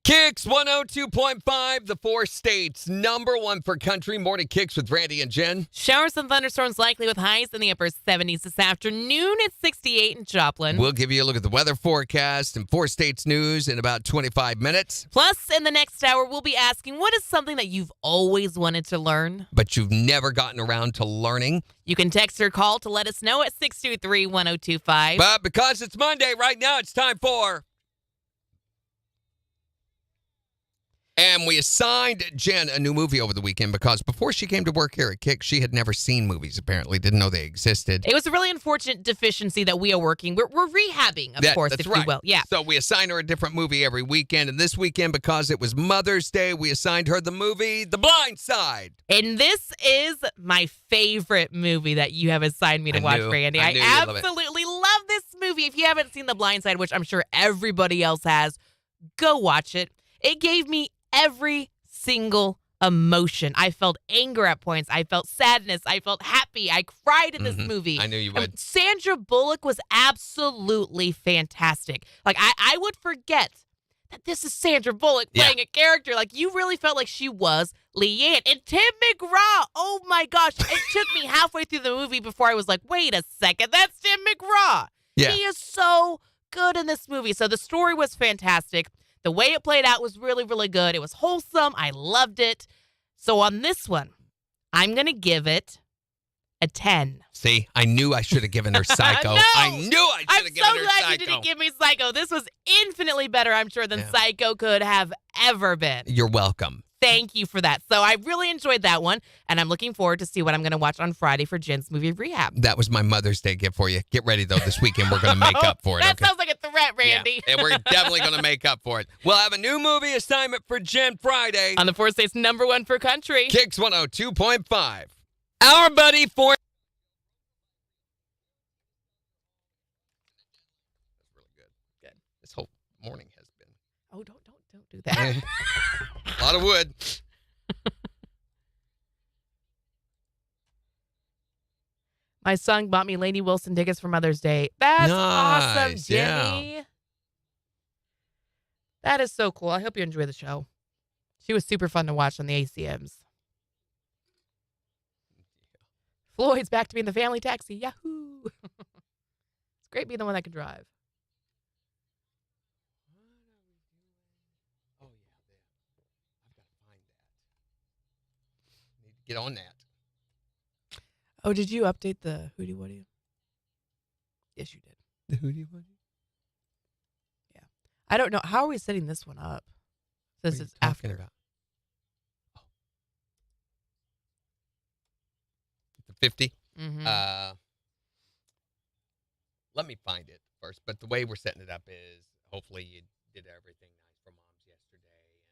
KIX 102.5, the 4 states #1 for country. Morning KIX with Randy and Jen. Showers and thunderstorms likely with highs in the upper 70s this afternoon. It's 68 in Joplin. We'll give you a look at the weather forecast and 4 states news in about 25 minutes. Plus, in the next hour, we'll be asking, what is something that you've always wanted to learn, but you've never gotten around to learning? You can text or call to let us know at 623-1025. But because it's Monday, right now it's time for And we assigned Jen a new movie over the weekend because before she came to work here at KIX, she had never seen movies, apparently. Didn't know they existed. It was a really unfortunate deficiency that we are working. We're rehabbing, of course, that's if right. you will. Yeah. So we assigned her a different movie every weekend. And this weekend, because it was Mother's Day, we assigned her the movie The Blind Side. And this is my favorite movie that you have assigned me to watch, Randy. I knew you'd love it. Absolutely love this movie. If you haven't seen The Blind Side, which I'm sure everybody else has, go watch it. It gave me every single emotion. I felt anger at points. I felt sadness. I felt happy. I cried in this movie. I knew you would. And Sandra Bullock was absolutely fantastic. Like, I would forget that this is Sandra Bullock playing a character. Like, you really felt like she was Leanne. And Tim McGraw, oh my gosh, it took me halfway through the movie before I was like, wait a second, that's Tim McGraw. Yeah. He is so good in this movie. So the story was fantastic. The way it played out was really, really good. It was wholesome. I loved it. So on this one, I'm going to give it a 10. See, I knew I should have given her Psycho. No! I knew I should have given her Psycho. I'm so glad you didn't give me Psycho. This was infinitely better, I'm sure, than Psycho could have ever been. You're welcome. Thank you for that. So I really enjoyed that one, and I'm looking forward to see what I'm going to watch on Friday for Jen's movie rehab. That was my Mother's Day gift for you. Get ready, though, this weekend. We're going to make up for it. That sounds like a threat, Randy. Yeah, and we're definitely going to make up for it. We'll have a new movie assignment for Jen Friday. On the 4 States #1 for country. KIX 102.5. Our buddy for... That's really good. Good. This whole morning has been... Oh, don't do that. A lot of wood. My son bought me Lainey Wilson tickets for Mother's Day. That's awesome, Nice, Jenny. That is so cool. I hope you enjoy the show. She was super fun to watch on the ACMs. Floyd's back to being the family taxi. Yahoo! It's great being the one that can drive. Oh, yeah. I've got to find that. Need to get on that. Oh, did you update the Hootie Woody? Yes, you did. The Hootie Woody? Yeah. I don't know. How are we setting this one up? This is after. About? Oh. The 50? Mm-hmm. Let me find it first. But the way we're setting it up is hopefully you did everything nice for Mom's yesterday and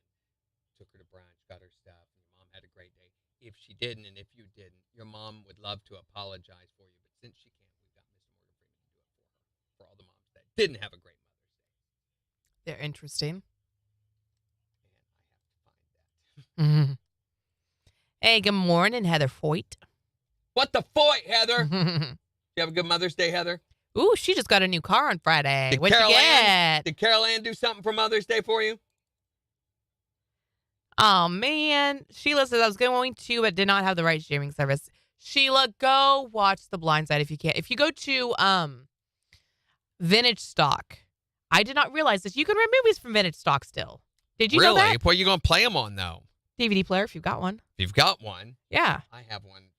took her to brunch, got her stuff, and your mom had a great day. If she didn't and if you didn't, your mom would love to apologize for you. But since she can't, we've got Miss Morgan Freeman to do it for her, for all the moms that didn't have a great Mother's Day. They're interesting. And I have to find that. Mm-hmm. Hey, good morning, Heather Foyt. What the foy, Heather? You have a good Mother's Day, Heather? Ooh, she just got a new car on Friday. Did What'd you get? Did Carol Ann do something for Mother's Day for you? Oh, man. Sheila says, I was going to, but did not have the right streaming service. Sheila, go watch The Blind Side if you can. If you go to Vintage Stock, I did not realize this. You can rent movies from Vintage Stock still. Did you know that? Really? What are you going to play them on, though? DVD player, if you've got one. If you've got one. Yeah. I have one.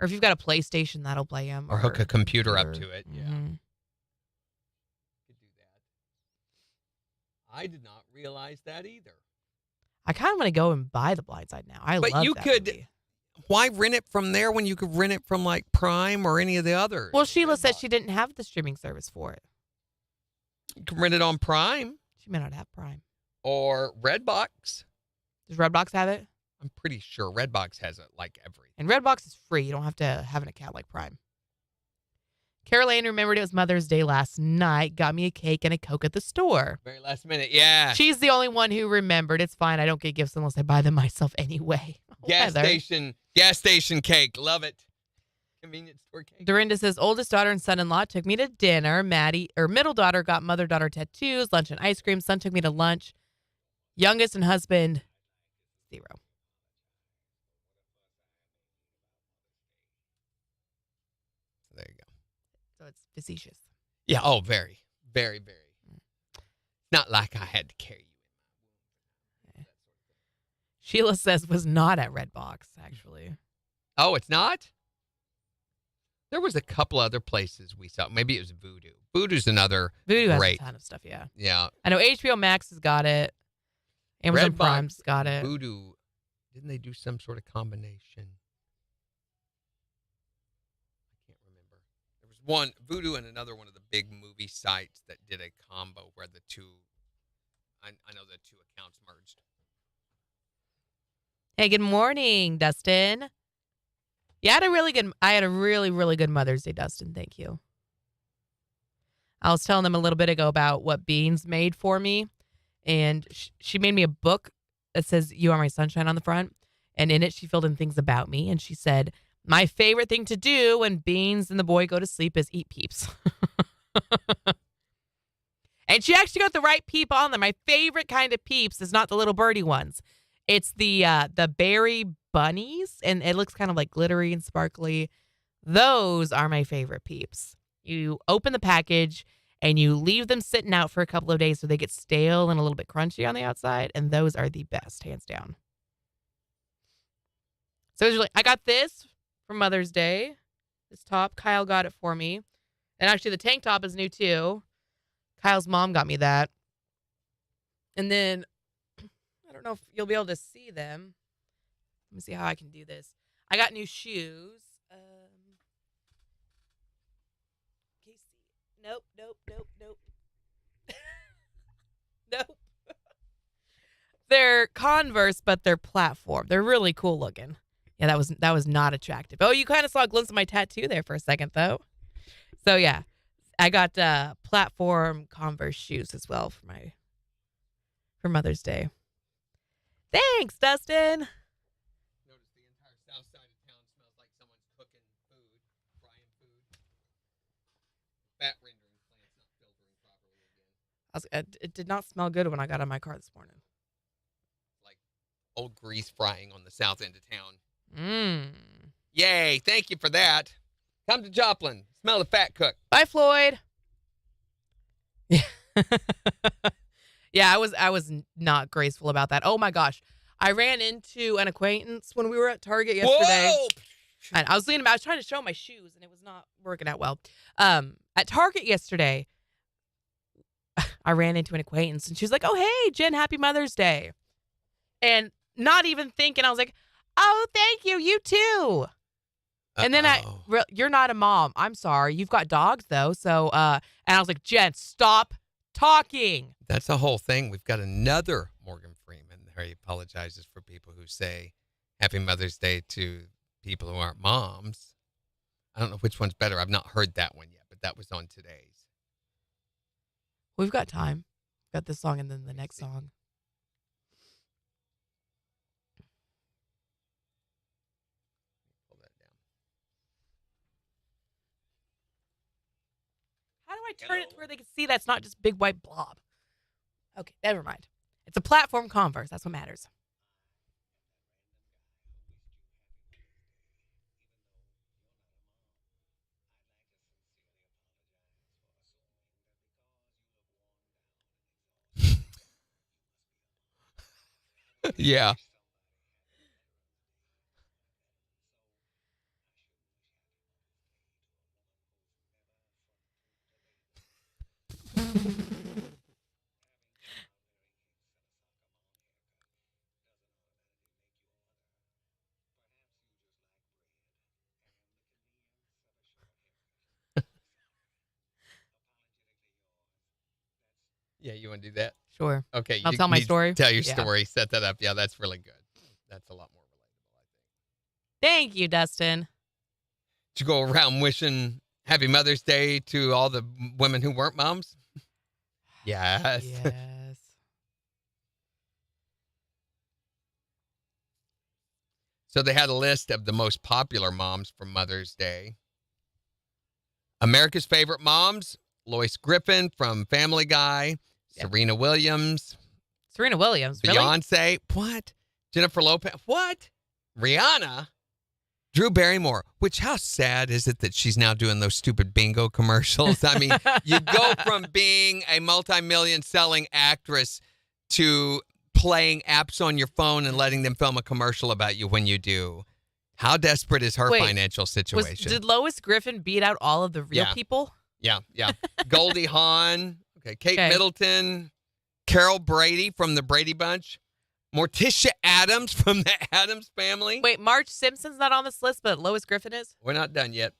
Or if you've got a PlayStation, that'll play them. Or hook a computer up to it. Yeah. Mm-hmm. Could do that. I did not realize that either. I kind of want to go and buy The Blind Side now. I love that movie. Why rent it from there when you could rent it from like Prime or any of the others? Well, Sheila said she didn't have the streaming service for it. You can rent it on Prime. She may not have Prime. Or Redbox. Does Redbox have it? I'm pretty sure Redbox has it like everything. And Redbox is free. You don't have to have an account like Prime. Carol Ann remembered it was Mother's Day last night. Got me a cake and a Coke at the store. Very last minute, yeah. She's the only one who remembered. It's fine. I don't get gifts unless I buy them myself anyway. Oh, gas station cake. Love it. Convenience store cake. Dorinda says, oldest daughter and son-in-law took me to dinner. Middle daughter got mother-daughter tattoos, lunch and ice cream. Son took me to lunch. Youngest and husband, 0. There you go. So it's facetious. Yeah. Oh, very, very, very. Not like I had to carry you. Sheila says was not at Redbox, actually. Oh, it's not? There was a couple other places we saw. Maybe it was Voodoo. Voodoo's another Voodoo has great. a ton of stuff, yeah. Yeah. I know HBO Max has got it. Amazon Redbox, Prime's got it. Voodoo. Didn't they do some sort of combination? I can't remember. There was one, Voodoo and another one of the big movie sites that did a combo where the two, I know the two accounts merged. Hey, good morning, Dustin. Yeah, I had a really, really good Mother's Day, Dustin. Thank you. I was telling them a little bit ago about what Beans made for me. And she made me a book that says, "You Are My Sunshine" on the front. And in it, she filled in things about me. And she said, my favorite thing to do when Beans and the boy go to sleep is eat Peeps. And she actually got the right peep on them. My favorite kind of Peeps is not the little birdie ones. It's the berry bunnies. And it looks kind of like glittery and sparkly. Those are my favorite Peeps. You open the package and you leave them sitting out for a couple of days so they get stale and a little bit crunchy on the outside. And those are the best, hands down. So I got this for Mother's Day. This top, Kyle got it for me. And actually the tank top is new too. Kyle's mom got me that. And then, I don't know if you'll be able to see them. Let me see how I can do this. I got new shoes. Nope. Nope. They're Converse, but they're platform. They're really cool looking. Yeah, that was not attractive. Oh, you kind of saw a glimpse of my tattoo there for a second, though. So yeah, I got platform Converse shoes as well for Mother's Day. Thanks, Dustin. Notice the entire south side of town smells like someone's cooking food, frying food. Fat rendering plant's not filtering properly again. It did not smell good when I got out of my car this morning. Like old grease frying on the south end of town. Mmm. Yay, thank you for that. Come to Joplin. Smell the fat cook. Bye, Floyd. Yeah. Yeah, I was not graceful about that. Oh my gosh. I ran into an acquaintance when we were at Target yesterday. Whoa! And I was trying to show my shoes and it was not working out well. At Target yesterday, I ran into an acquaintance and she was like, "Oh, hey, Jen, happy Mother's Day." And not even thinking, I was like, "Oh, thank you. You too." And then you're not a mom. I'm sorry. You've got dogs though. So, and I was like, "Jen, stop talking." That's the whole thing. We've got another Morgan Freeman there. He apologizes for people who say Happy Mother's Day to people who aren't moms. I don't know which one's better. I've not heard that one yet, but that was on today's. We've got time. Got this song and then the next song. Pull that down. How do I turn it to where they can see that's not just big white blob? Okay, never mind. It's a platform Converse. That's what matters. Yeah. Yeah, you want to do that? Sure. Okay. I'll tell my story? Tell your Yeah. story. Set that up. Yeah, that's really good. That's a lot more relatable, I think. Thank you, Dustin. Did you go around wishing Happy Mother's Day to all the women who weren't moms? Yes. Yes. So they had a list of the most popular moms for Mother's Day. America's Favorite Moms, Lois Griffin from Family Guy, Yep. Serena Williams, Serena Williams. Really? Beyonce, what? Jennifer Lopez, what? Rihanna, Drew Barrymore, which how sad is it that she's now doing those stupid bingo commercials? I mean, you go from being a multi-million selling actress to playing apps on your phone and letting them film a commercial about you when you do. How desperate is her Wait, financial situation? Did Lois Griffin beat out all of the real Yeah. people? Yeah. Goldie Hawn, Kate Okay. Middleton, Carol Brady from the Brady Bunch. Morticia Addams from the Addams Family. Wait, Marge Simpson's not on this list, but Lois Griffin is? We're not done yet.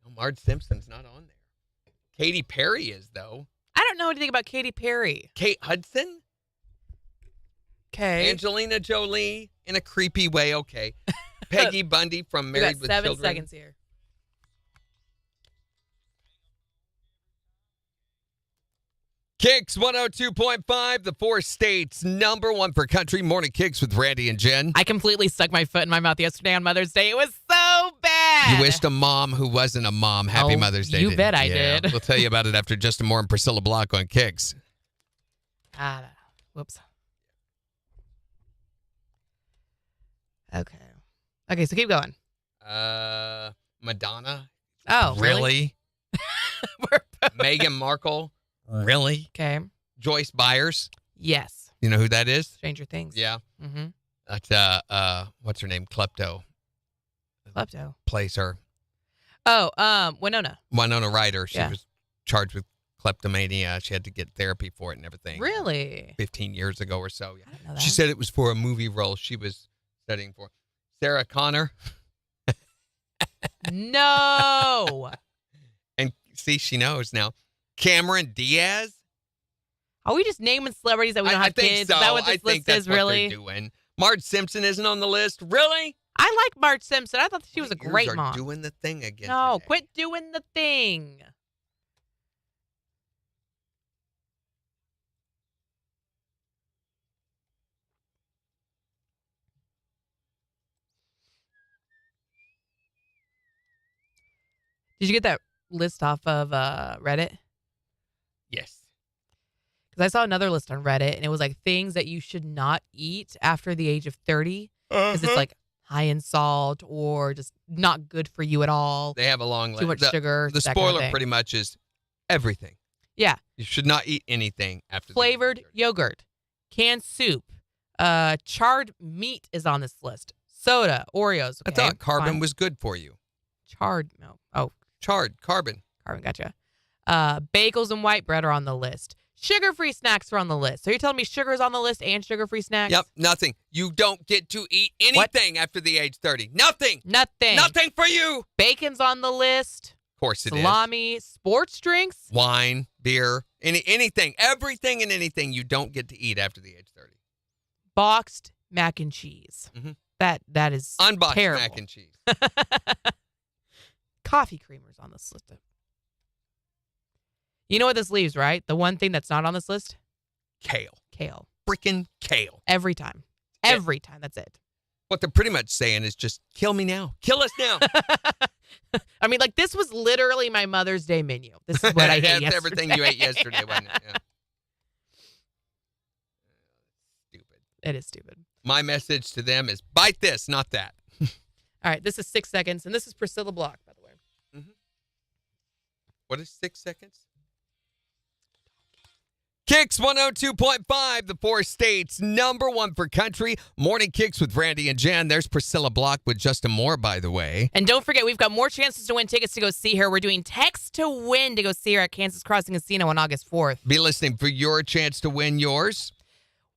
No, Marge Simpson's not on there. Katy Perry is, though. I don't know anything about Katy Perry. Kate Hudson? Okay. Angelina Jolie in a creepy way, okay. Peggy Bundy from We Married got with 7 Children. seconds here. KIX 102.5, the 4 states, #1 for country. Morning KIX with Randy and Jen. I completely stuck my foot in my mouth yesterday on Mother's Day. It was so bad. You wished a mom who wasn't a mom happy Oh, Mother's Day. you didn't bet I Yeah, did. We'll tell you about it after Justin Moore and Priscilla Block on KIX. Whoops. Okay, so keep going. Madonna. Oh, Really? We're both- Meghan Markle. Really? Okay. Joyce Byers. Yes. You know who that is? Stranger Things. Yeah. Mm-hmm. That's what's her name? Klepto. Klepto. Plays her. Oh, Winona. Winona Ryder. She Yeah. was charged with kleptomania. She had to get therapy for it and everything. Really? 15 years ago or so. I didn't know that. She said it was for a movie role she was studying for. Sarah Connor. No. And see, she knows now. Cameron Diaz. Are we just naming celebrities that we don't I have think kids? so. Is that what I this think list that's is, what really? they're doing. Marge Simpson isn't on the list. Really? I like Marge Simpson. I thought she was a Yours great are mom. doing the thing again. No, today. quit doing the thing. Did you get that list off of Reddit? Yes. Because I saw another list on Reddit, and it was like things that you should not eat after the age of 30. Because it's like high in salt or just not good for you at all. They have a long list. Too much sugar. The that kind of spoiler thing. pretty much is everything. Yeah. You should not eat anything after Flavored the age of 30. yogurt, canned soup, charred meat is on this list. Soda, Oreos. I Okay, thought carbon fine. was good for you. charred. No, oh, Charred carbon. carbon. Gotcha. Bagels and white bread are on the list. Sugar-free snacks are on the list. So you're telling me sugar is on the list and sugar-free snacks? Yep, nothing. You don't get to eat anything after the age 30. Nothing. Nothing. Nothing for you. Bacon's on the list. Of course it is. Salami, sports drinks. Wine, beer, anything. Everything and anything you don't get to eat after the age 30. Boxed mac and cheese. Mhm. That is Unboxed terrible. mac and cheese. Coffee creamers on this list. You know what this leaves, right? The one thing that's not on this list? Kale. Kale. Freaking kale. Every time. Yeah. Every time. That's it. What they're pretty much saying is just kill me now. Kill us now. I mean, like, this was literally my Mother's Day menu. This is what I ate That's yesterday. everything you ate yesterday, wasn't it? Yeah. Stupid. It is stupid. My message to them is bite this, not that. All right, this is 6 seconds, and this is Priscilla Block, by the way. What is 6 seconds? KIX 102.5, the 4 states, #1 for country. Morning KIX with Randy and Jen. There's Priscilla Block with Justin Moore, by the way. And don't forget, we've got more chances to win tickets to go see her. We're doing text to win to go see her at Kansas Crossing Casino on August 4th. Be listening for your chance to win yours.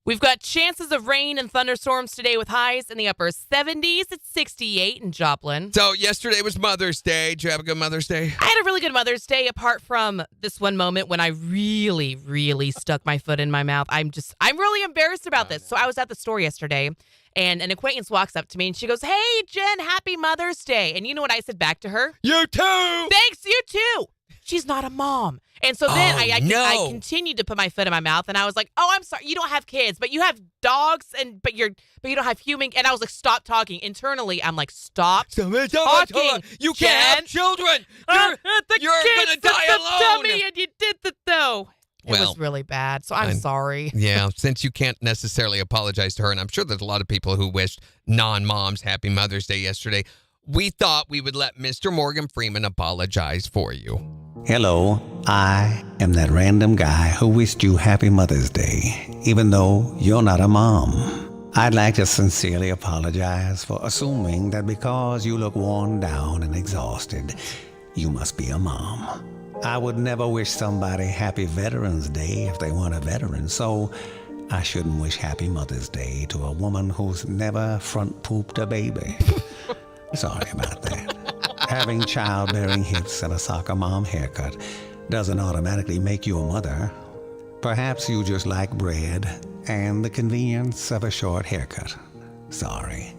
We've got chances of rain and thunderstorms today with highs in the upper 70s. It's 68 in Joplin. So yesterday was Mother's Day. Did you have a good Mother's Day? I had a really good Mother's Day, apart from this one moment when I really, really stuck my foot in my mouth. I'm really embarrassed about this. So I was at the store yesterday, and an acquaintance walks up to me, and she goes, "Hey, Jen, happy Mother's Day." And you know what I said back to her? You too! Thanks, you too. She's not a mom. And so then I continued to put my foot in my mouth, and I was like, "Oh, I'm sorry. You don't have kids, but you have dogs, but you don't have human." And I was like, "Stop talking." Internally, I'm like, "Stop talking. You Jen. can't have children. You're gonna die alone." Tell me, and you did that though. It Well, was really bad. So I'm sorry. Yeah, since you can't necessarily apologize to her, and I'm sure there's a lot of people who wished non-moms happy Mother's Day yesterday, we thought we would let Mr. Morgan Freeman apologize for you. Hello, I am that random guy who wished you happy Mother's Day, even though you're not a mom. I'd like to sincerely apologize for assuming that because you look worn down and exhausted, you must be a mom. I would never wish somebody happy Veterans Day if they weren't a veteran, so I shouldn't wish Happy Mother's Day to a woman who's never front pooped a baby. Sorry about that. Having childbearing hips and a soccer mom haircut doesn't automatically make you a mother. Perhaps you just like bread and the convenience of a short haircut. Sorry.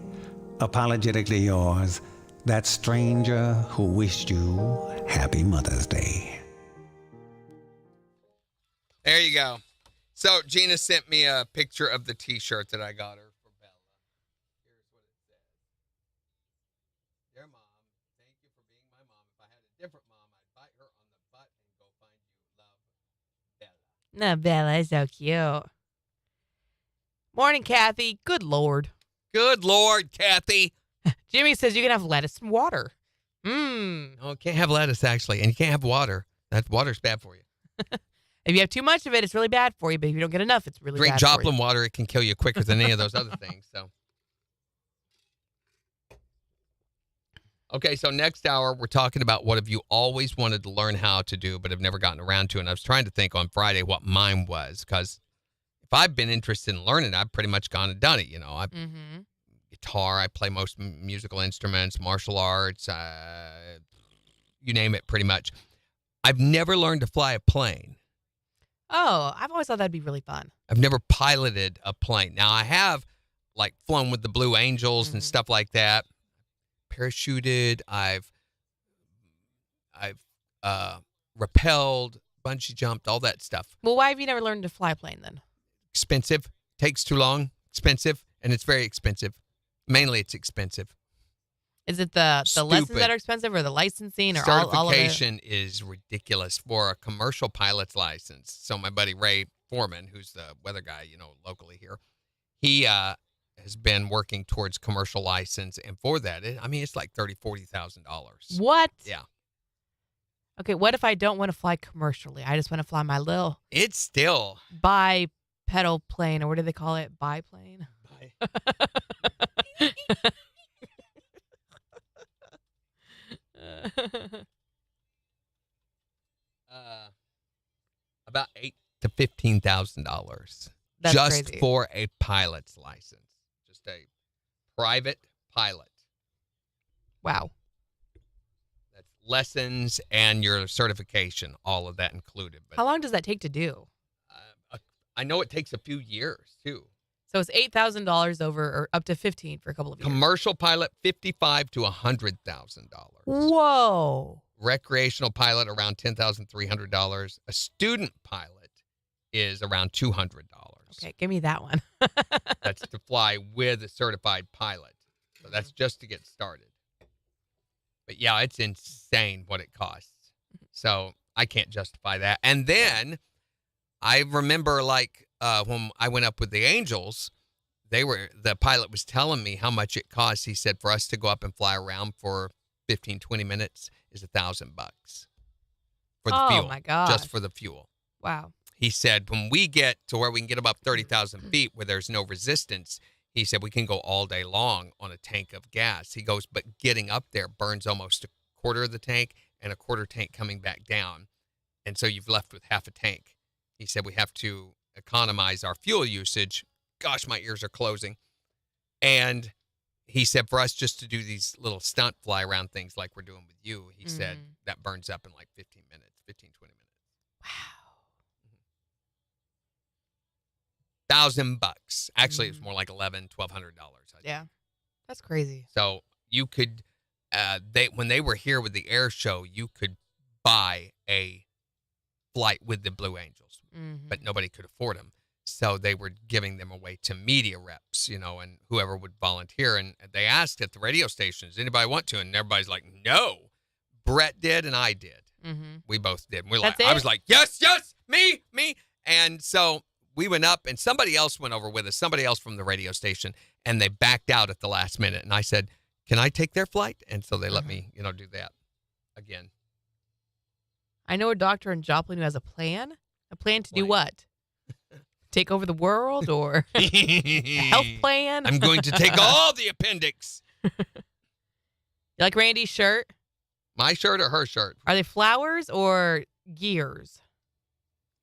Apologetically yours, that stranger who wished you Happy Mother's Day. There you go. So Gina sent me a picture of the T-shirt that I got her for Bella. Here's what it says. Dear Mom, thank you for being my mom. If I had a different mom, I'd bite her on the butt and go find you. Love, Bella. No, Bella is so cute. Morning, Kathy. Good Lord. Good Lord, Kathy. Jimmy says you can have lettuce and water. No, you can't have lettuce, actually, and you can't have water. That water's bad for you. If you have too much of it, it's really bad for you. But if you don't get enough, it's really Drink bad for you. Joplin water, it can kill you quicker than any of those other things. So, okay, so next hour, we're talking about what have you always wanted to learn how to do but have never gotten around to. And I was trying to think on Friday what mine was, because if I've been interested in learning, I've pretty much gone and done it. You know, guitar, I play most musical instruments, martial arts, you name it pretty much. I've never learned to fly a plane. Oh, I've always thought that'd be really fun. I've never piloted a plane. Now, I have, like, flown with the Blue Angels and stuff like that. Parachuted. I've rappelled, bungee jumped, all that stuff. Well, why have you never learned to fly a plane then? Expensive. Takes too long. Expensive. And it's very expensive. Mainly, it's expensive. Is it the lessons Stupid. that are expensive or the licensing or all of it? Certification is ridiculous for a commercial pilot's license. So my buddy Ray Foreman, who's the weather guy, you know, locally here, he has been working towards commercial license. And for that, it's like $30,000, $40,000. What? Yeah. Okay, what if I don't want to fly commercially? I just want to fly my little It's still. bipedal plane, or what do they call it? Biplane? About $8,000 to $15,000 That's just crazy. for a pilot's license, just a private pilot. Wow. That's lessons and your certification, all of that included. But How long does that take to do? I know it takes a few years too. So it's $8,000 over or up to 15 for a couple of years. Commercial pilot, $55,000 to $100,000. Whoa. Recreational pilot, around $10,300. A student pilot is around $200. Okay, give me that one. That's to fly with a certified pilot. So that's just to get started. But yeah, it's insane what it costs. So I can't justify that. And then I remember, like, when I went up with the Angels, the pilot was telling me how much it costs. He said for us to go up and fly around for 15, 20 minutes is $1,000 for the fuel. Oh my God. Just for the fuel. Wow. He said when we get to where we can get above 30,000 feet where there's no resistance, he said we can go all day long on a tank of gas. He goes, but getting up there burns almost a quarter of the tank and a quarter tank coming back down. And so you've left with half a tank. He said we have to economize our fuel usage. Gosh, my ears are closing. And he said for us just to do these little stunt fly around things like we're doing with you, he said that burns up in like 15 minutes, 15, 20 minutes. Wow. $1,000. Actually, it's more like $1,100, $1,200. Yeah. That's crazy. So you could, when they were here with the air show, you could buy a flight with the Blue Angels, but nobody could afford them. So they were giving them away to media reps, you know, and whoever would volunteer. And they asked at the radio stations, anybody want to? And everybody's like, no. Brett did and I did. We both did. We're like, I was like, yes, me. And so we went up and somebody else went over with us, somebody else from the radio station, and they backed out at the last minute. And I said, can I take their flight? And so they let me, do that again. I know a doctor in Joplin who has a plan. A plan to do what? Take over the world or a health plan? I'm going to take all the appendix. You like Randy's shirt? My shirt or her shirt? Are they flowers or gears?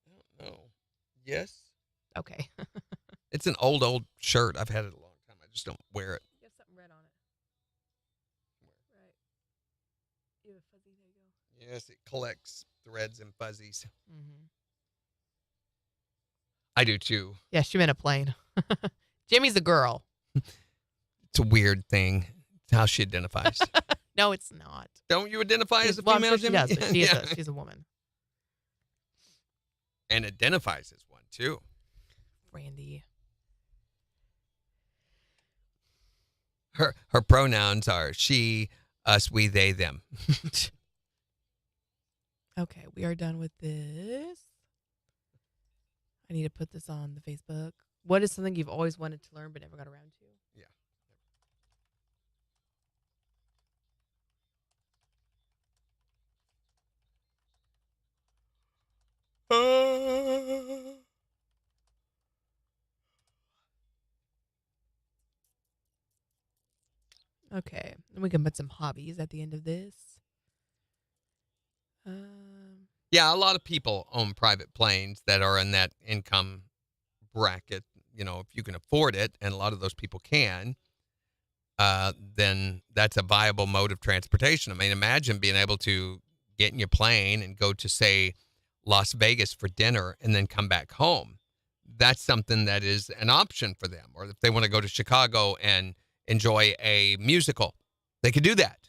I don't know. Yes. Okay. It's an old shirt. I've had it a long time. I just don't wear it. You have something red on it. Right. You have a fuzzy. There you go. Yes, it collects threads and fuzzies. Mm-hmm. I do too. Yeah, she meant a plane. Jimmy's a girl. It's a weird thing. It's how she identifies. No, it's not. Don't you identify as a Well, female, I'm sure Jimmy? she does, but she's a woman. And identifies as one too. Randy. Her pronouns are she, us, we, they, them. Okay, we are done with this. I need to put this on the Facebook. What is something you've always wanted to learn but never got around to? Yeah. Okay, and we can put some hobbies at the end of this. Yeah, a lot of people own private planes that are in that income bracket. You know, if you can afford it, and a lot of those people can, then that's a viable mode of transportation. I mean, imagine being able to get in your plane and go to, say, Las Vegas for dinner and then come back home. That's something that is an option for them. Or if they want to go to Chicago and enjoy a musical, they could do that.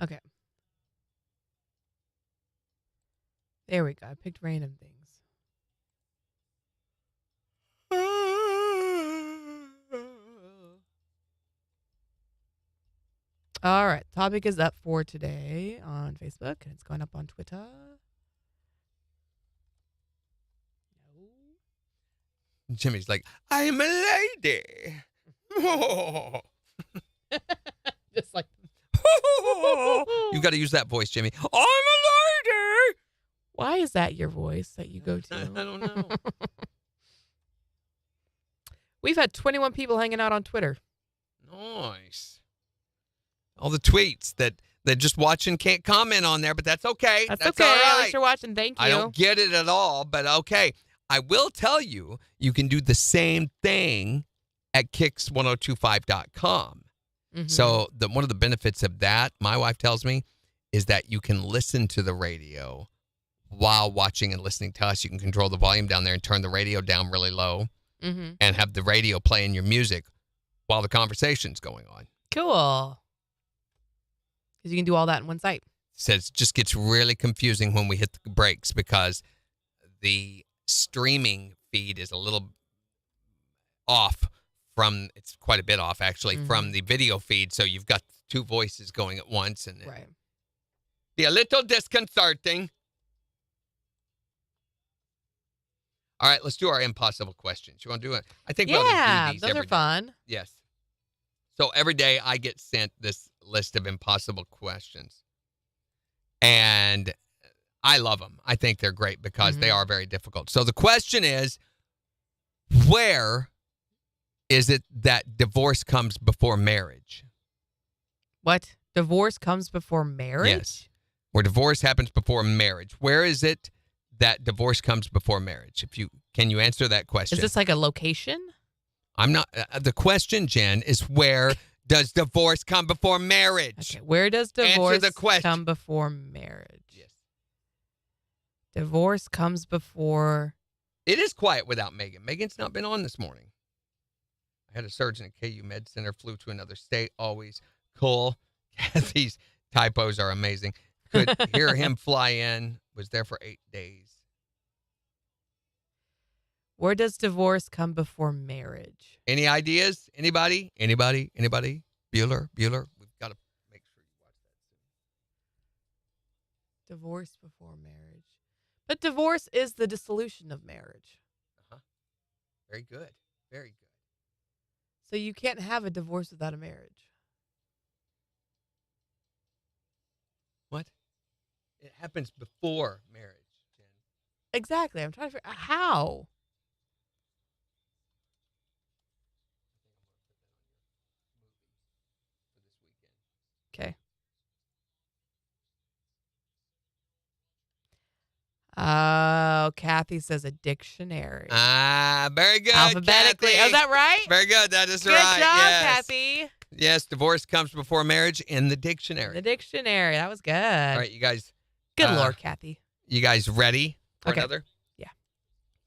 Okay. There we go. I picked random things. All right. Topic is up for today on Facebook, and it's going up on Twitter. No. Jimmy's like, I am a lady. Just like. You got to use that voice, Jimmy. I'm a lady. Why is that your voice that you go to? I don't know. We've had 21 people hanging out on Twitter. Nice. All the tweets that they're just watching can't comment on there, but that's okay. That's okay. okay. All At right. least you're watching. Thank you. I don't get it at all, but okay. I will tell you, you can do the same thing at KIX1025.com. Mm-hmm. So one of the benefits of that, my wife tells me, is that you can listen to the radio while watching and listening to us. You can control the volume down there and turn the radio down really low and have the radio playing your music while the conversation's going on. Cool. Because you can do all that in one site. Says it just gets really confusing when we hit the brakes because the streaming feed is a little off from, it's quite a bit off actually, from the video feed. So you've got two voices going at once and Right. Be a little disconcerting. All right, let's do our impossible questions. You want to do it? I think we ought to do these those every are day. fun. Yes. So every day I get sent this list of impossible questions. And I love them. I think they're great because they are very difficult. So the question is, where is it that divorce comes before marriage? What? Divorce comes before marriage? Yes. Where divorce happens before marriage. Where is it that divorce comes before marriage? Can you answer that question? Is this like a location? I'm not. The question, Jen, is where does divorce come before marriage? Okay. Where does divorce the question. come before marriage? Yes. Divorce comes before. It is quiet without Megan. Megan's not been on this morning. I had a surgeon at KU Med Center, flew to another state. Always cool. Kathy's typos are amazing. Could hear him fly in. Was there for 8 days. Where does divorce come before marriage? Any ideas? Anybody? Anybody? Bueller? We've got to make sure you watch that soon. Divorce before marriage. But divorce is the dissolution of marriage. Very good. Very good. So you can't have a divorce without a marriage. What? It happens before marriage, Jen. Exactly. I'm trying to figure out how. Okay. go. Kathy says a dictionary. Very good. Alphabetically. Kathy. Oh, is that right? Very good. That is Good right. job, Yes. Kathy. Yes, divorce comes before marriage in the dictionary. The dictionary. That was good. All right, you guys. Good Lord, Kathy. You guys ready for Okay. another? Yeah.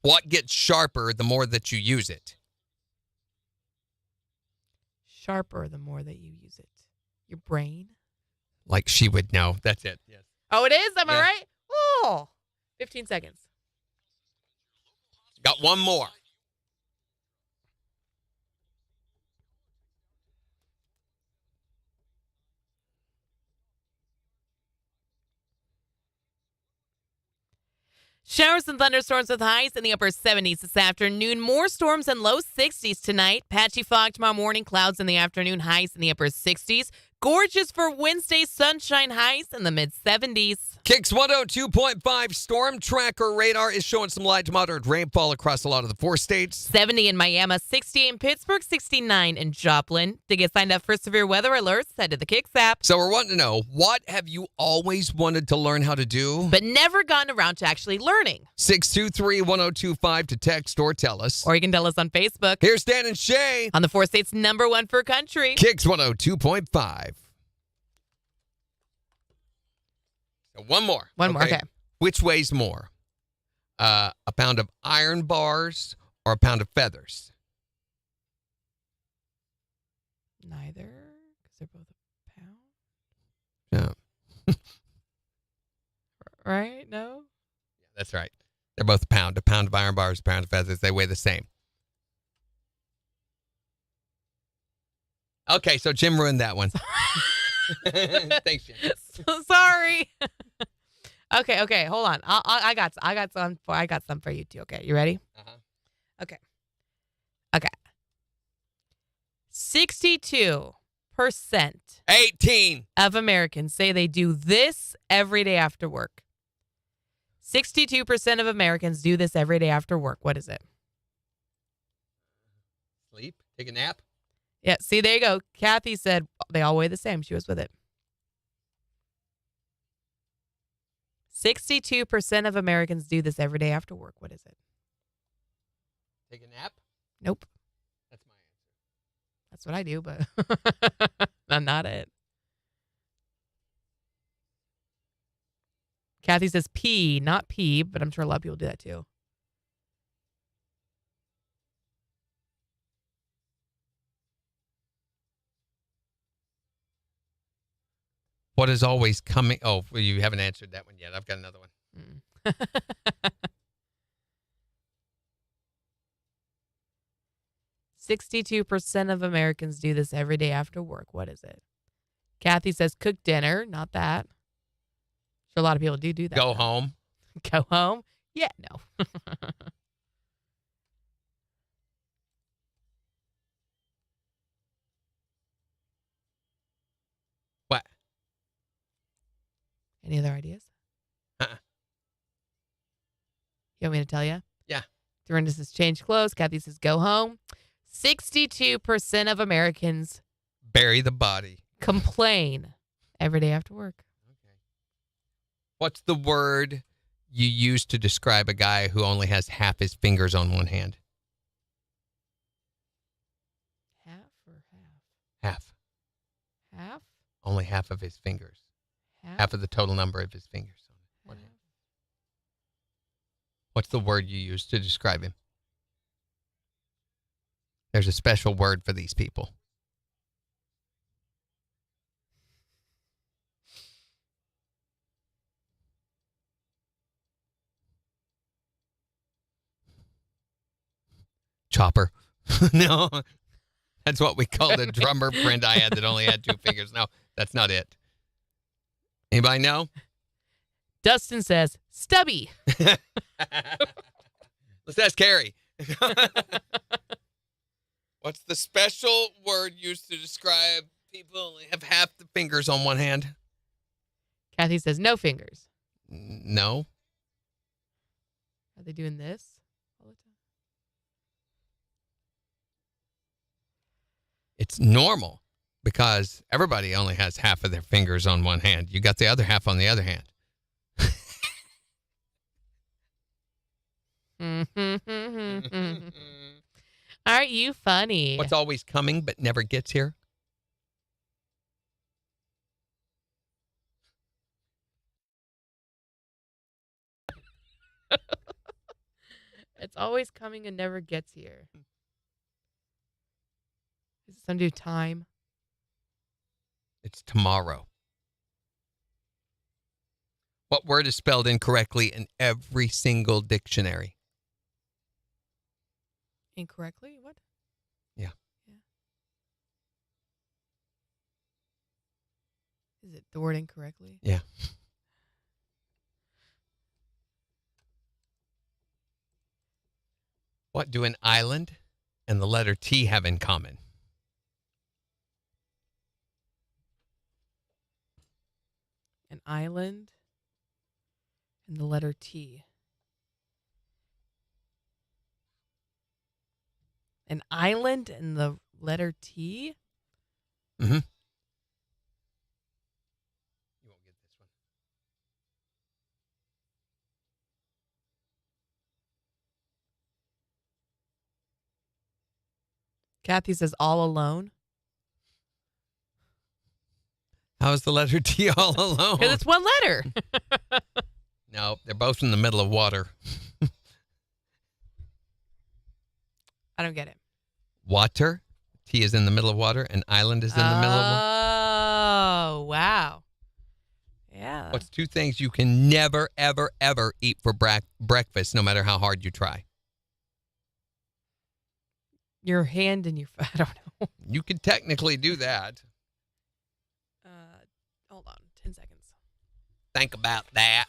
What gets sharper the more that you use it? Sharper the more that you use it. Your brain. Like she would know. That's it. Yes. Oh, it is? Am I Yeah. right? Oh, 15 seconds. Got one more. Showers and thunderstorms with highs in the upper 70s this afternoon. More storms and low 60s tonight. Patchy fog tomorrow morning. Clouds in the afternoon. Highs in the upper 60s. Gorgeous for Wednesday. Sunshine, highs in the mid 70s. KIX 102.5 storm tracker radar is showing some light to moderate rainfall across a lot of the 4 states. 70 in Miami, 68 in Pittsburgh, 69 in Joplin. To get signed up for severe weather alerts, head to the KIX app. So we're wanting to know, what have you always wanted to learn how to do? But never gotten around to actually learning. 623-1025 to text or tell us. Or you can tell us on Facebook. Here's Dan and Shay. On the 4 states #1 for country. KIX 102.5. So one more. One more, okay. Which weighs more? A pound of iron bars or a pound of feathers? Neither, because they're both a pound. Yeah. Right? No? That's right. They're both a pound. A pound of iron bars, a pound of feathers. They weigh the same. Okay, so Jim ruined that one. Thanks, Jim. So sorry. Okay, hold on. I got some for you too. Okay, you ready? Okay. 62% 18. of Americans say they do this every day after work. 62% of Americans do this every day after work. What is it? Sleep? Take a nap? Yeah, see, there you go. Kathy said they all weigh the same. She was with it. 62% of Americans do this every day after work. What is it? Take a nap? Nope. That's my answer. That's what I do, but I'm not it. Kathy says pee, not pee, but I'm sure a lot of people do that too. What is always coming? Oh, well, you haven't answered that one yet. I've got another one. 62% of Americans do this every day after work. What is it? Kathy says cook dinner. Not that. So a lot of people do that. Go home. Go home? Yeah, no. What? Any other ideas? Uh-uh. You want me to tell you? Yeah. Dorinda says change clothes. Kathy says go home. 62% of Americans Bury the body. complain every day after work. Okay. What's the word you use to describe a guy who only has half his fingers on one hand? Half or Half. half? Only half of his fingers. Half? Half of the total number of his fingers on one hand. What's the word you use to describe him? There's a special word for these people. Chopper. No, that's what we called a drummer friend I had that only had 2 fingers. No, that's not it. Anybody know? Dustin says stubby. Let's ask Carrie. What's the special word used to describe people who only have half the fingers on one hand? Kathy says no fingers. No. Are they doing this all the time? It's normal because everybody only has half of their fingers on one hand. You got the other half on the other hand. Aren't you funny? What's always coming but never gets here? It's always coming and never gets here. Is it something to do with time? It's tomorrow. What word is spelled incorrectly in every single dictionary? Incorrectly? What? Yeah. Is it the word incorrectly? Yeah. What do an island and the letter T have in common? An island and the letter T. An island and the letter T? Mm-hmm. You won't get this one. Kathy says all alone. How is the letter T all alone? Because it's one letter. No, they're both in the middle of water. I don't get it. Water. T is in the middle of water, and island is in the middle of water. Oh, wow. Yeah. What's two things you can never, ever, ever eat for breakfast, no matter how hard you try? Your hand and your foot. I don't know. You could technically do that. Hold on. 10 seconds. Think about that.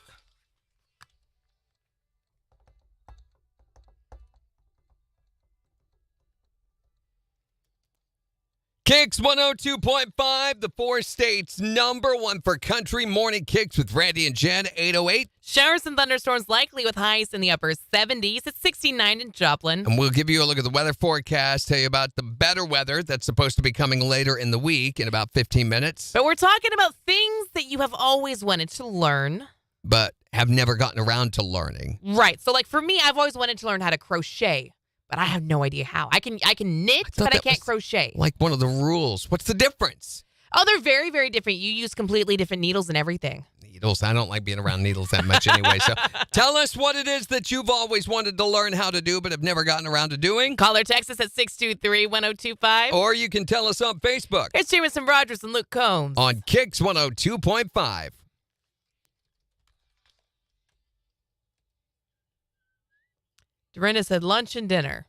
KIX 102.5, the four states number one for country morning kicks with Randy and Jen, 808. Showers and thunderstorms likely with highs in the upper 70s. It's 69 in Joplin. And we'll give you a look at the weather forecast, tell you about the better weather that's supposed to be coming later in the week in about 15 minutes. But we're talking about things that you have always wanted to learn. But have never gotten around to learning. Right. So like for me, I've always wanted to learn how to crochet, but I have no idea how. I can knit, but I can't crochet. Like one of the rules. What's the difference? Oh, they're very, very different. You use completely different needles and everything. Needles. I don't like being around needles that much anyway. So tell us what it is that you've always wanted to learn how to do but have never gotten around to doing. Call or text us at 623-1025. Or you can tell us on Facebook. It's Jameson Rogers and Luke Combs. On KIX 102.5. Dorinda said lunch and dinner.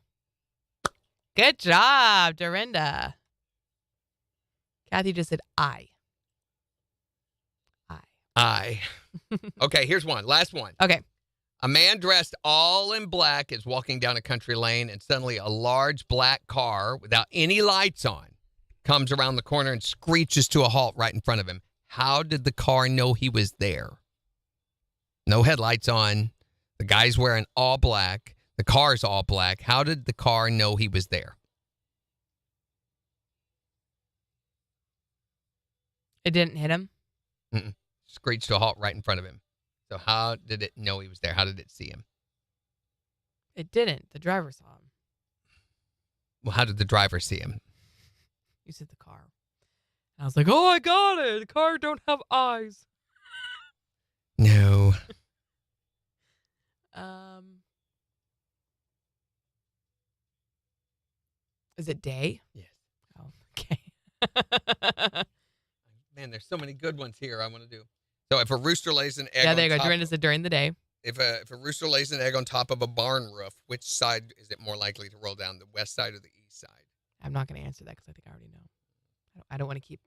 Good job, Dorinda. Kathy just said I. Okay, here's one. Last one. Okay. A man dressed all in black is walking down a country lane, and suddenly a large black car without any lights on comes around the corner and screeches to a halt right in front of him. How did the car know he was there? No headlights on. The guy's wearing all black. The car's all black. How did the car know he was there? It didn't hit him? Mm-mm. Screeched to a halt right in front of him. So how did it know he was there? How did it see him? It didn't. The driver saw him. Well, how did the driver see him? You said the car. I was like, oh, I got it. The car don't have eyes. No. Is it day? Yes. Oh, okay. Man, there's so many good ones here I want to do. So if a rooster lays an egg Yeah, there you on go. top Dorinda said during the day. If a rooster lays an egg on top of a barn roof, which side is it more likely to roll down, the west side or the east side? I'm not going to answer that because I think I already know. I don't want to keep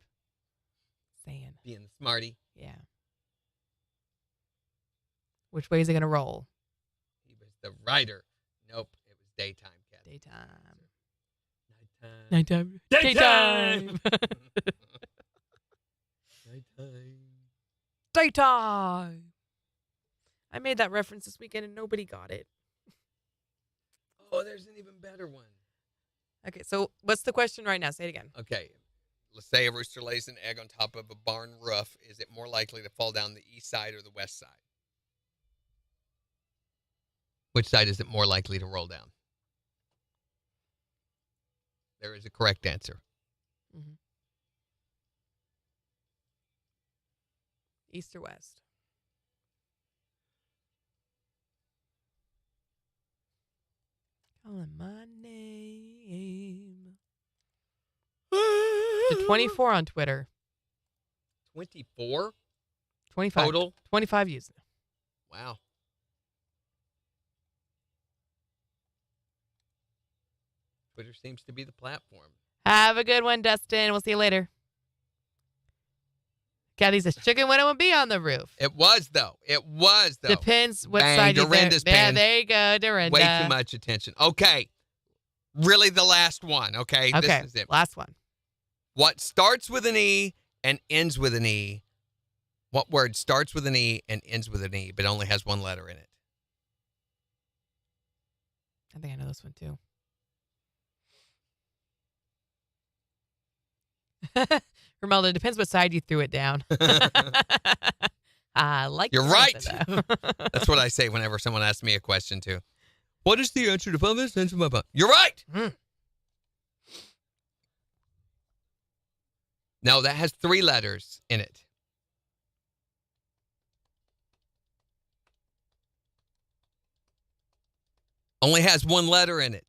saying. Being the smarty. Yeah. Which way is it going to roll? He was the rider. Nope, it was daytime, Kathy. Daytime. Nighttime. Nighttime. Nighttime. Daytime. I made that reference this weekend and nobody got it. Oh, there's an even better one. Okay, so what's the question right now? Say it again. Okay, let's say a rooster lays an egg on top of a barn roof. Is it more likely to fall down the east side or the west side? Which side is it more likely to roll down? There is a correct answer. Mm-hmm. East or west? Calling my name. To 24 on Twitter. 24? 25. Total? 25 using it. Wow. Twitter seems to be the platform. Have a good one, Dustin. We'll see you later. Kathy says, chicken when it will be on the roof. It was, though. Depends what Bang, side Dorinda's you're pin. there you go, Dorinda. Way too much attention. Okay. Really the last one, okay? Okay, This is it. last one. What starts with an E and ends with an E? What word starts with an E and ends with an E, but only has one letter in it? I think I know this one, too. Romelda, depends what side you threw it down. I like You're the right. answer, though. That's what I say whenever someone asks me a question, too. What is the answer to this? You're right. No, that has 3 letters in it. Only has 1 letter in it.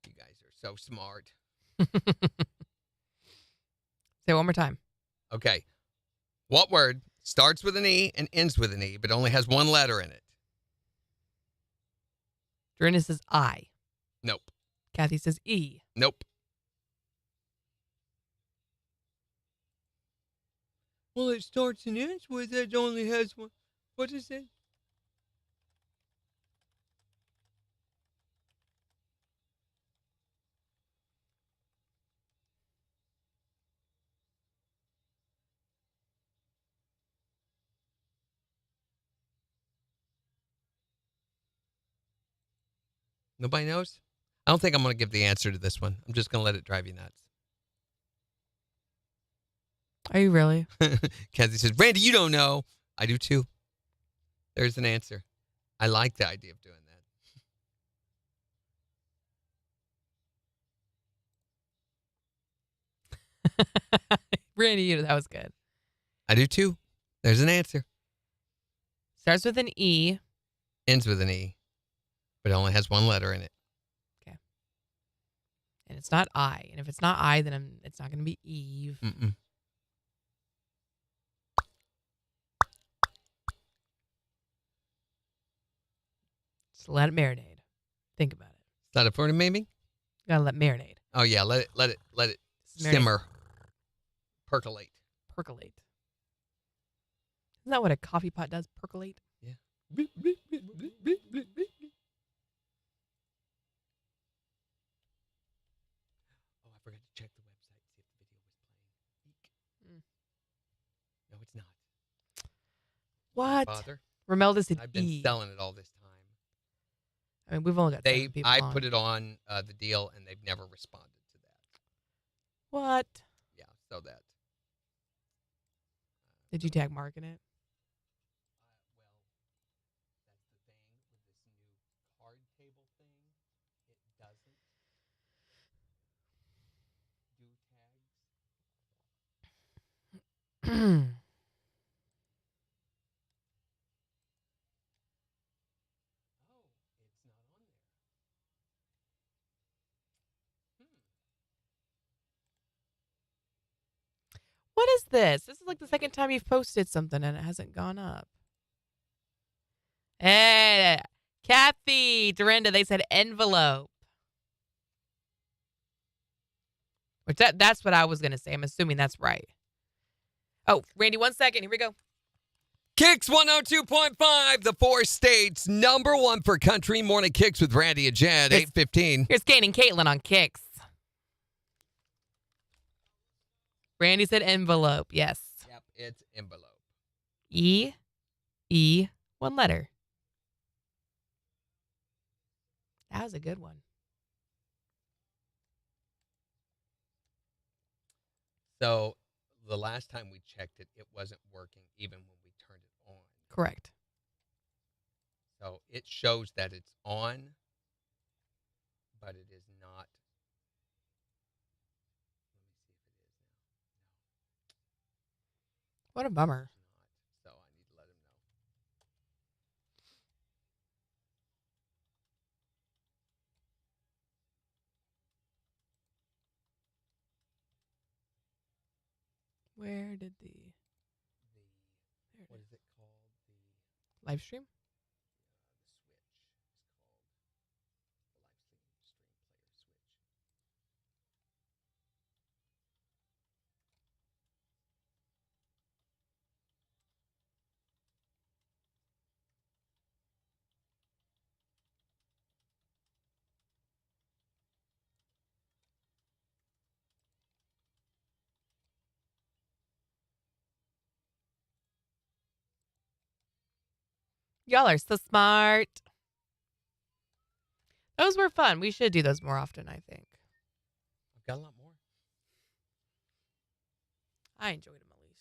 You guys are so smart. Say it one more time. Okay. What word starts with an E and ends with an E, but only has 1 letter in it? Dorinda says I. Nope. Kathy says E. Nope. Well, it starts and ends with it. Only has 1. What is it? Nobody knows? I don't think I'm going to give the answer to this one. I'm just going to let it drive you nuts. Are you really? Kathy says, Randy, you don't know. I do too. There's an answer. I like the idea of doing that. Randy, that was good. I do too. There's an answer. Starts with an E. Ends with an E, but only has 1 letter in it. Okay. And it's not I. And if it's not I, then it's not going to be Eve. Mm-mm. Just let it marinate. Think about it. Is that a for maybe? You gotta let it marinate. Oh yeah, let it Marinate. simmer, percolate. Percolate. Isn't that what a coffee pot does? Percolate? Yeah. Oh, I forgot to check the website to see if the video was playing. No, it's not. What? Bother. Romelda said I've been E. selling it all this time. I mean, we've only got 7 people I on. put it on the deal, and they've never responded to that. What? Yeah, so that. Did you tag Mark in it? Well, that's the thing with this new card table thing. It doesn't do tags. What is this? This is like the second time you've posted something and it hasn't gone up. Hey, Kathy, Dorinda, they said envelope. Which that's what I was going to say. I'm assuming that's right. Oh, Randy, 1 second. Here we go. KIX 102.5, the 4 states, #1 for country. Morning KIX with Randy and Jen, 8:15. Here's Kate and Caitlin on KIX. Randy said envelope. Yes. Yep, it's envelope. E, 1 letter. That was a good one. So the last time we checked it, it wasn't working even when we turned it on. Correct. So it shows that it's on, but it is not. Let me see if it is now. What a bummer. It's not. So I need to let him know. Where did the What is it called? live stream? The switch is called the live stream player switch. Y'all are so smart. Those were fun. We should do those more often, I think. I've got a lot more. I enjoyed them at least.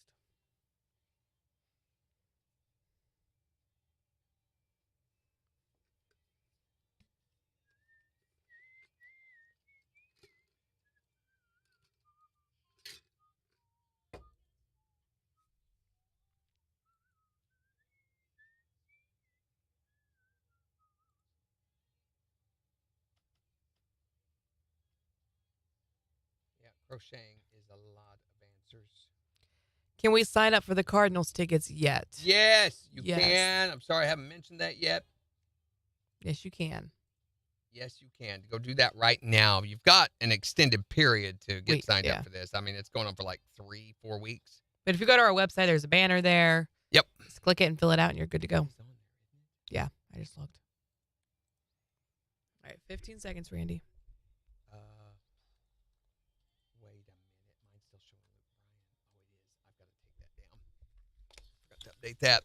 Yeah, crocheting is a lot of answers. Can we sign up for the Cardinals tickets yet? Yes, you Yes. can. I'm sorry I haven't mentioned that yet. Yes, you can. Yes, you can. Go do that right now. You've got an extended period to get Wait, signed yeah. up for this. I mean, it's going on for like 3-4 weeks. But if you go to our website, there's a banner there. Yep. Just click it and fill it out, and you're good to go. It's on there, isn't it? Yeah, I just looked. All right, 15 seconds, Randy. Wait a minute. Mine's still showing Luke Bryan. Oh, it is. I've got to take that down. Forgot to update that.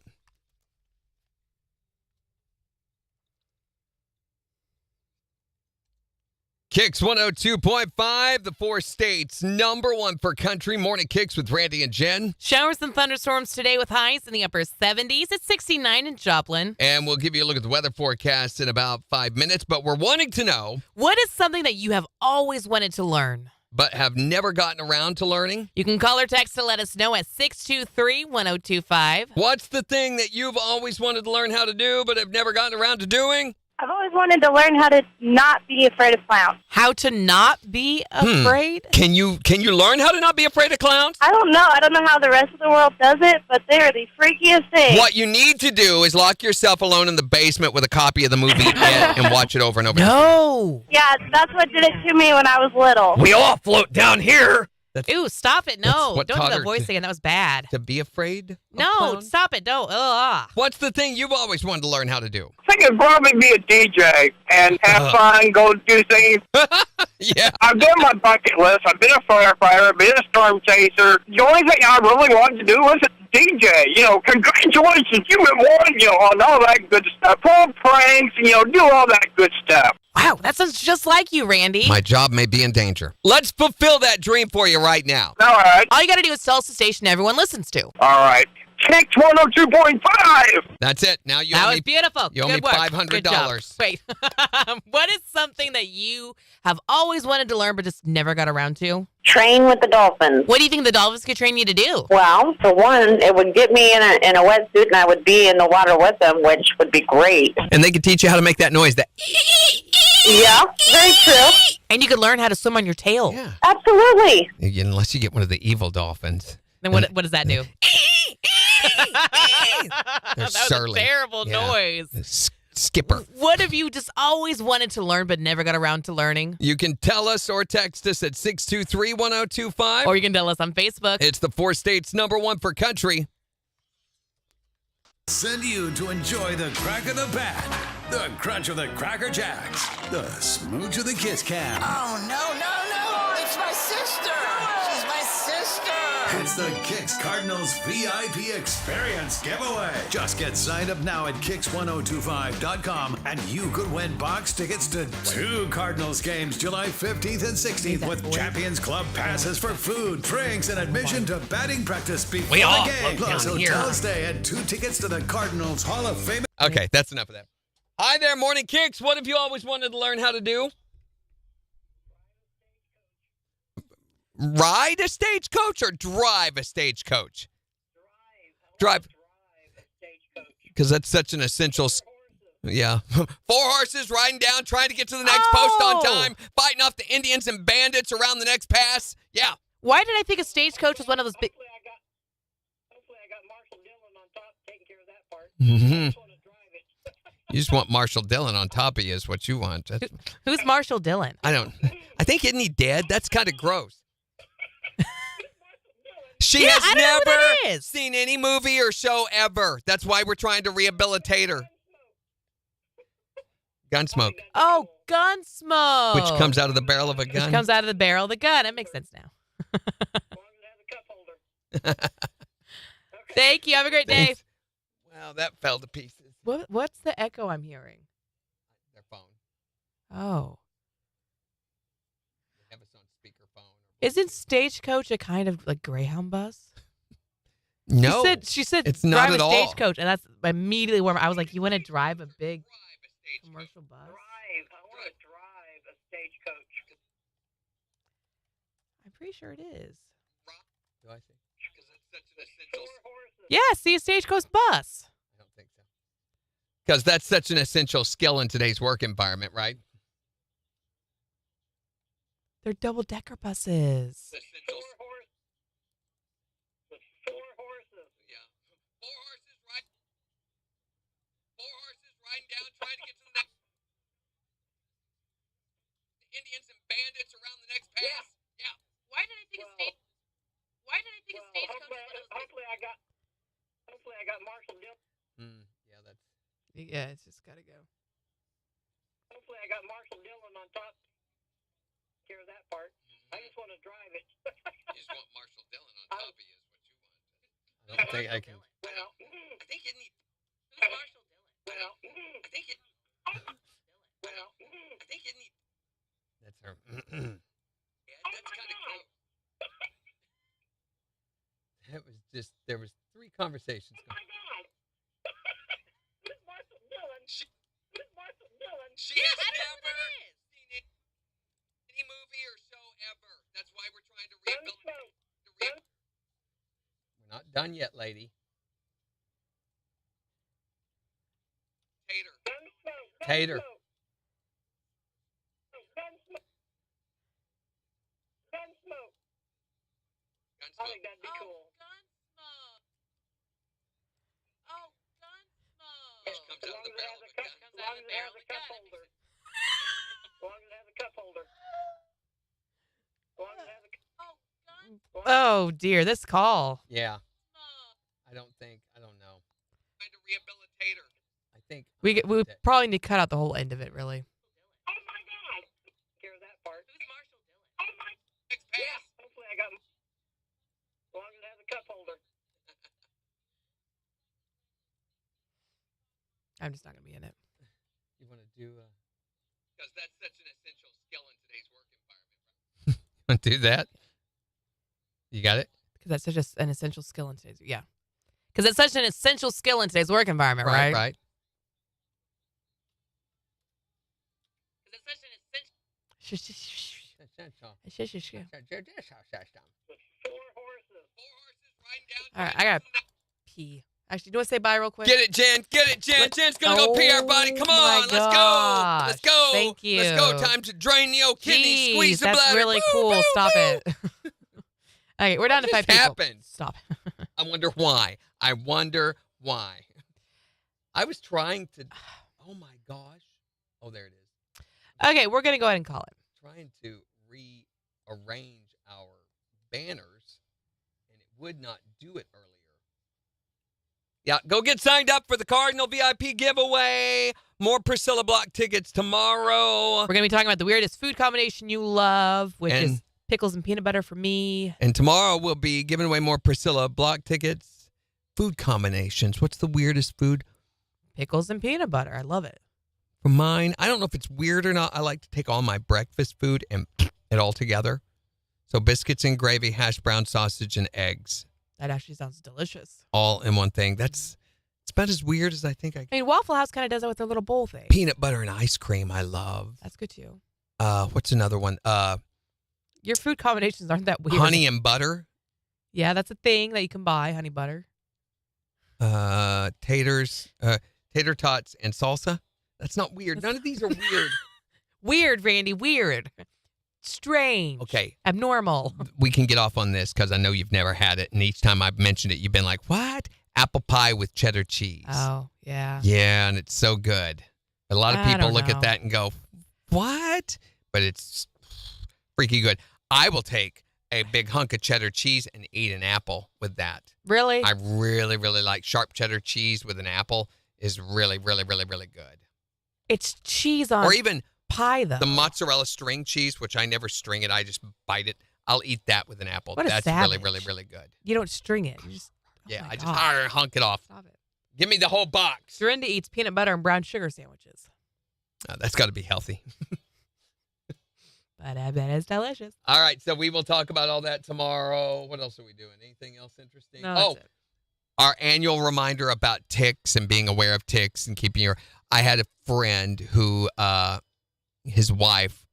KIX 102.5, the 4 states, #1 for country. Morning KIX with Randy and Jen. Showers and thunderstorms today with highs in the upper 70s. It's 69 in Joplin. And we'll give you a look at the weather forecast in about 5 minutes. But we're wanting to know, What is something that you have always wanted to learn? but have never gotten around to learning. You can call or text to let us know at 623-1025. What's the thing that you've always wanted to learn how to do, but have never gotten around to doing? I've always wanted to learn how to not be afraid of clowns. How to not be afraid? Can you learn how to not be afraid of clowns? I don't know. I don't know how the rest of the world does it, but they are the freakiest thing. What you need to do is lock yourself alone in the basement with a copy of the movie It and watch it over and over. No. Yeah, that's what did it to me when I was little. We all float down here. Ew, stop it. No. what Don't taught do her the voice to- again. That was bad. To be afraid of No, clowns? stop it. Don't. Ugh. What's the thing you've always wanted to learn how to do? I think it'd probably be a DJ and have fun, go do things. Yeah. I've done my bucket list. I've been a firefighter, I've been a storm chaser. The only thing I really wanted to do was a DJ. You know, congratulations, you won, on all that good stuff. Pull pranks, do all that good stuff. Wow, that sounds just like you, Randy. My job may be in danger. Let's fulfill that dream for you right now. All right. All you got to do is tell us the station everyone listens to. All right. KIX 102.5. That's it. Now you That owe was me beautiful. you owe Good me work. $500. Good job. Wait. What is something that you have always wanted to learn but just never got around to? Train with the dolphins. What do you think the dolphins could train you to do? Well, for one, it would get me in a wetsuit and I would be in the water with them, which would be great. And they could teach you how to make that noise. That Yeah, very true. And you could learn how to swim on your tail. yeah. Absolutely. Unless you get one of the evil dolphins. Then what does that do? They're That was surly. a terrible Yeah. noise. Skipper. What have you just always wanted to learn but never got around to learning? You can tell us or text us at 623-1025. Or you can tell us on Facebook. It's the 4 states #1 for country. Send you to enjoy the crack of the bat, the crunch of the Cracker Jacks, the smooch of the Kiss Cam. Oh, no, no, no! It's my sister! She's my sister! It's the KIX Cardinals VIP Experience Giveaway. Just get signed up now at KIX1025.com and you could win box tickets to 2 Cardinals games July 15th and 16th with Champions Club passes for food, drinks, and admission to batting practice before the game. Plus hotel stay and 2 tickets to the Cardinals Hall of Fame. Okay, that's enough of that. Hi there, Morning Kicks. What have you always wanted to learn how to do? Ride a stagecoach or drive a stagecoach? Drive. Because that's such an essential. Yeah. 4 horses riding down, trying to get to the next post on time, fighting off the Indians and bandits around the next pass. Yeah. Why did I think a stagecoach was one of those big... Hopefully I got Marshall Dillon on top taking care of that part. Mm-hmm. You just want Marshall Dillon on top of you is what you want. Who's Marshall Dillon? I think, isn't he dead? That's kind of gross. She has never seen any movie or show ever. That's why we're trying to rehabilitate her. Gunsmoke. Oh, Gunsmoke. Which comes out of the barrel of a gun. Which comes out of the barrel of the gun. That makes sense now. Thank you. Have a great day. Thanks. Wow, that fell to pieces. What's the echo I'm hearing? Their phone. Oh. They have us on speakerphone. Isn't stagecoach a kind of like Greyhound bus? No. She said it's drive not a at all. stagecoach, and that's immediately where I was like, you want to drive a big commercial bus? I want to drive a stagecoach. I'm pretty sure it is. Do I see? Because it's such an essential. Yeah, see a stagecoach bus. I don't think so. Because that's such an essential skill in today's work environment, right? They're double-decker buses. Essential. 4 horses. Yeah. 4 horses riding down, trying to get to the next. The Indians and bandits around the next pass. Yeah. Why did I think a stagecoach? Hopefully I got Marshall Dillon. Yeah, that's. Yeah, it's just gotta go. Hopefully I got Marshall Dillon on top. Care of that part. I just want to drive it. You just want Marshall Dillon on top of you is what you want. I don't think I can. Well, I think you need. Who's Marshall Dillon? Well, I think you. well, I think you need. That's her. Yeah, that's kind of cool. That was just. There was 3 conversations oh going. my God. Who's Marshall Dillon? Who's Marshall Dillon? She has never seen any movie or show ever. That's why we're trying to rehabilitate. We're not done yet, lady. Tater. Tater. Gunsmoke. I think that'd be cool. Which comes out of the barrel of a gun. As long as it has a cup holder. As long as it has a cup holder. As long as it has a Oh dear, this call. Yeah. I don't know. Trying to rehabilitate her. I think. We probably need to cut out the whole end of it, really. Oh my God. Care of that part. Who's Marshall Dillon? Oh my. Next pass. Yeah. Hopefully I got. As long as it has a cup holder. I'm just not gonna be in it. You want to do? Because that's such an essential skill in today's work environment. Want to do that? You got it? Because that's such an essential skill in today's Because it's such an essential skill in today's work environment, right? Right. Because it's such an essential. 4 horses. 4 horses riding down. All right, I got pee. Actually, do you want to say bye real quick? Get it, Jen. Get it, Jen. Jen's going to go pee everybody. Come on. Let's go. Let's go. Thank you. Let's go. Time to drain the old kidney. Squeeze the bladder. That's really cool. Stop it. Okay, we're down to 5 people. Happened? Stop. I wonder why. I was trying to. Oh my gosh. Oh, there it is. Okay, we're going to go ahead and call it. Trying to rearrange our banners, and it would not do it earlier. Yeah, go get signed up for the Cardinal VIP giveaway. More Priscilla Block tickets tomorrow. We're going to be talking about the weirdest food combination you love, which is Pickles and peanut butter for me. And tomorrow we'll be giving away more Priscilla Block tickets. Food combinations. What's the weirdest food? Pickles and peanut butter. I love it. For mine, I don't know if it's weird or not. I like to take all my breakfast food and it all together. So biscuits and gravy, hash brown, sausage, and eggs. That actually sounds delicious. All in one thing. It's about as weird as I think I can. I mean, Waffle House kind of does that with their little bowl thing. Peanut butter and ice cream, I love. That's good too. What's another one? Your food combinations aren't that weird. Honey and butter. Yeah, that's a thing that you can buy, honey butter. Tater tots and salsa. That's not weird. None of these are weird. Weird, Randy. Weird. Strange. Okay. Abnormal. We can get off on this because I know you've never had it. And each time I've mentioned it, you've been like, what? Apple pie with cheddar cheese. Oh, yeah. Yeah, and it's so good. A lot of I people don't look know. at that and go, what? But it's freaky good. I will take a big hunk of cheddar cheese and eat an apple with that. Really? I really, really like sharp cheddar cheese with an apple is really, really, really, really good. It's cheese on Or even pie, though. the mozzarella string cheese, which I never string it. I just bite it. I'll eat that with an apple. What a That's savage. really, really, really good. You don't string it. You just, Yeah, my I just God. hunk it off. Stop it. Give me the whole box. Dorinda eats peanut butter and brown sugar sandwiches. That's got to be healthy. But I bet it's delicious. All right, so we will talk about all that tomorrow. What else are we doing? Anything else interesting? No, that's it. Our annual reminder about ticks and being aware of ticks and keeping your... I had a friend who, his wife,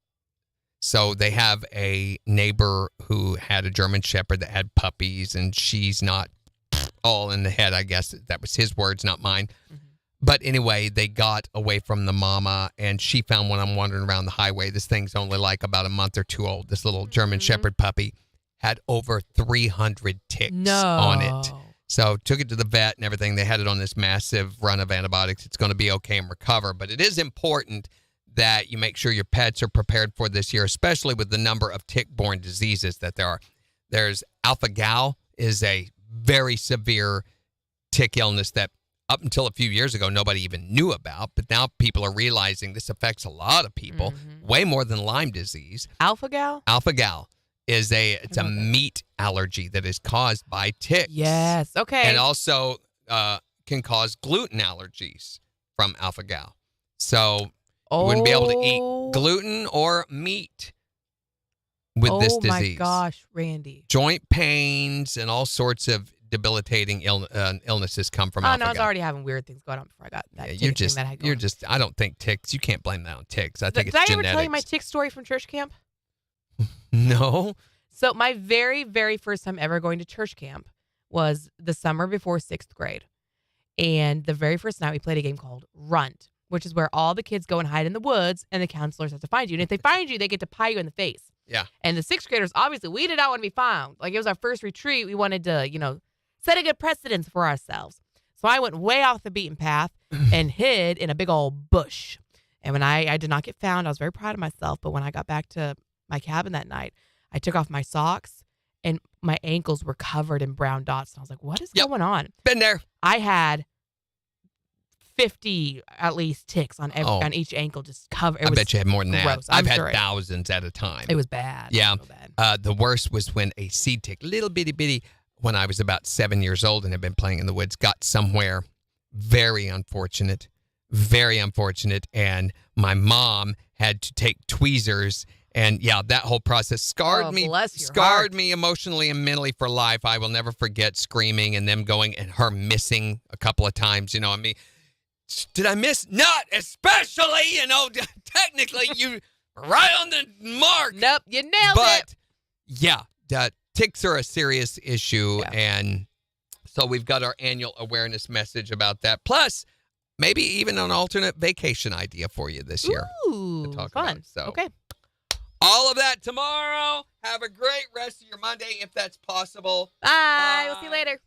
so they have a neighbor who had a German Shepherd that had puppies, and she's not all in the head, I guess. That was his words, not mine. Mm-hmm. But anyway, they got away from the mama, and she found one. I'm wandering around the highway. This thing's only like about a month or two old. This little German Shepherd puppy had over 300 ticks on it. So took it to the vet and everything. They had it on this massive run of antibiotics. It's going to be okay and recover. But it is important that you make sure your pets are prepared for this year, especially with the number of tick-borne diseases that there are. There's alpha-gal is a very severe tick illness that up until a few years ago, nobody even knew about. But now people are realizing this affects a lot of people, way more than Lyme disease. Alpha-gal? Alpha-gal is a meat allergy that is caused by ticks. Yes. Okay. And also can cause gluten allergies from alpha-gal. So you wouldn't be able to eat gluten or meat with this disease. Oh, my gosh, Randy. Joint pains and all sorts of debilitating illnesses come from Oh, alpha-gal. no, I was already having weird things going on before I got that. You're tick thing that I had going. I don't think ticks, you can't blame that on ticks. I think Did it's I genetics. ever tell you my tick story from church camp? No. So my very, very first time ever going to church camp was the summer before 6th grade. And the very first night we played a game called Runt, which is where all the kids go and hide in the woods and the counselors have to find you. And if they find you, they get to pie you in the face. Yeah. And the 6th graders, obviously, we did not want to be found. Like, it was our first retreat. We wanted to, set a good precedence for ourselves. So I went way off the beaten path and hid in a big old bush. And when I did not get found, I was very proud of myself. But when I got back to my cabin that night, I took off my socks and my ankles were covered in brown dots. And I was like, what is going on? Been there. I had 50 at least ticks on on each ankle, just covered. I bet you had more than gross. that. I've had sure thousands at a time. It was bad. Yeah. It was so bad. The worst was when a seed tick, little bitty bitty, when I was about 7 years old and had been playing in the woods, got somewhere. Very unfortunate. Very unfortunate. And my mom had to take tweezers. And yeah, that whole process scarred me emotionally and mentally for life. I will never forget screaming and them going and her missing a couple of times. Did I miss? Not especially, technically you right on the mark. Nope, you nailed it. But yeah, ticks are a serious issue. Yeah. And so we've got our annual awareness message about that. Plus, maybe even an alternate vacation idea for you this year. Ooh, to talk fun. about. So Okay. all of that tomorrow. Have a great rest of your Monday if that's possible. Bye. We'll see you later.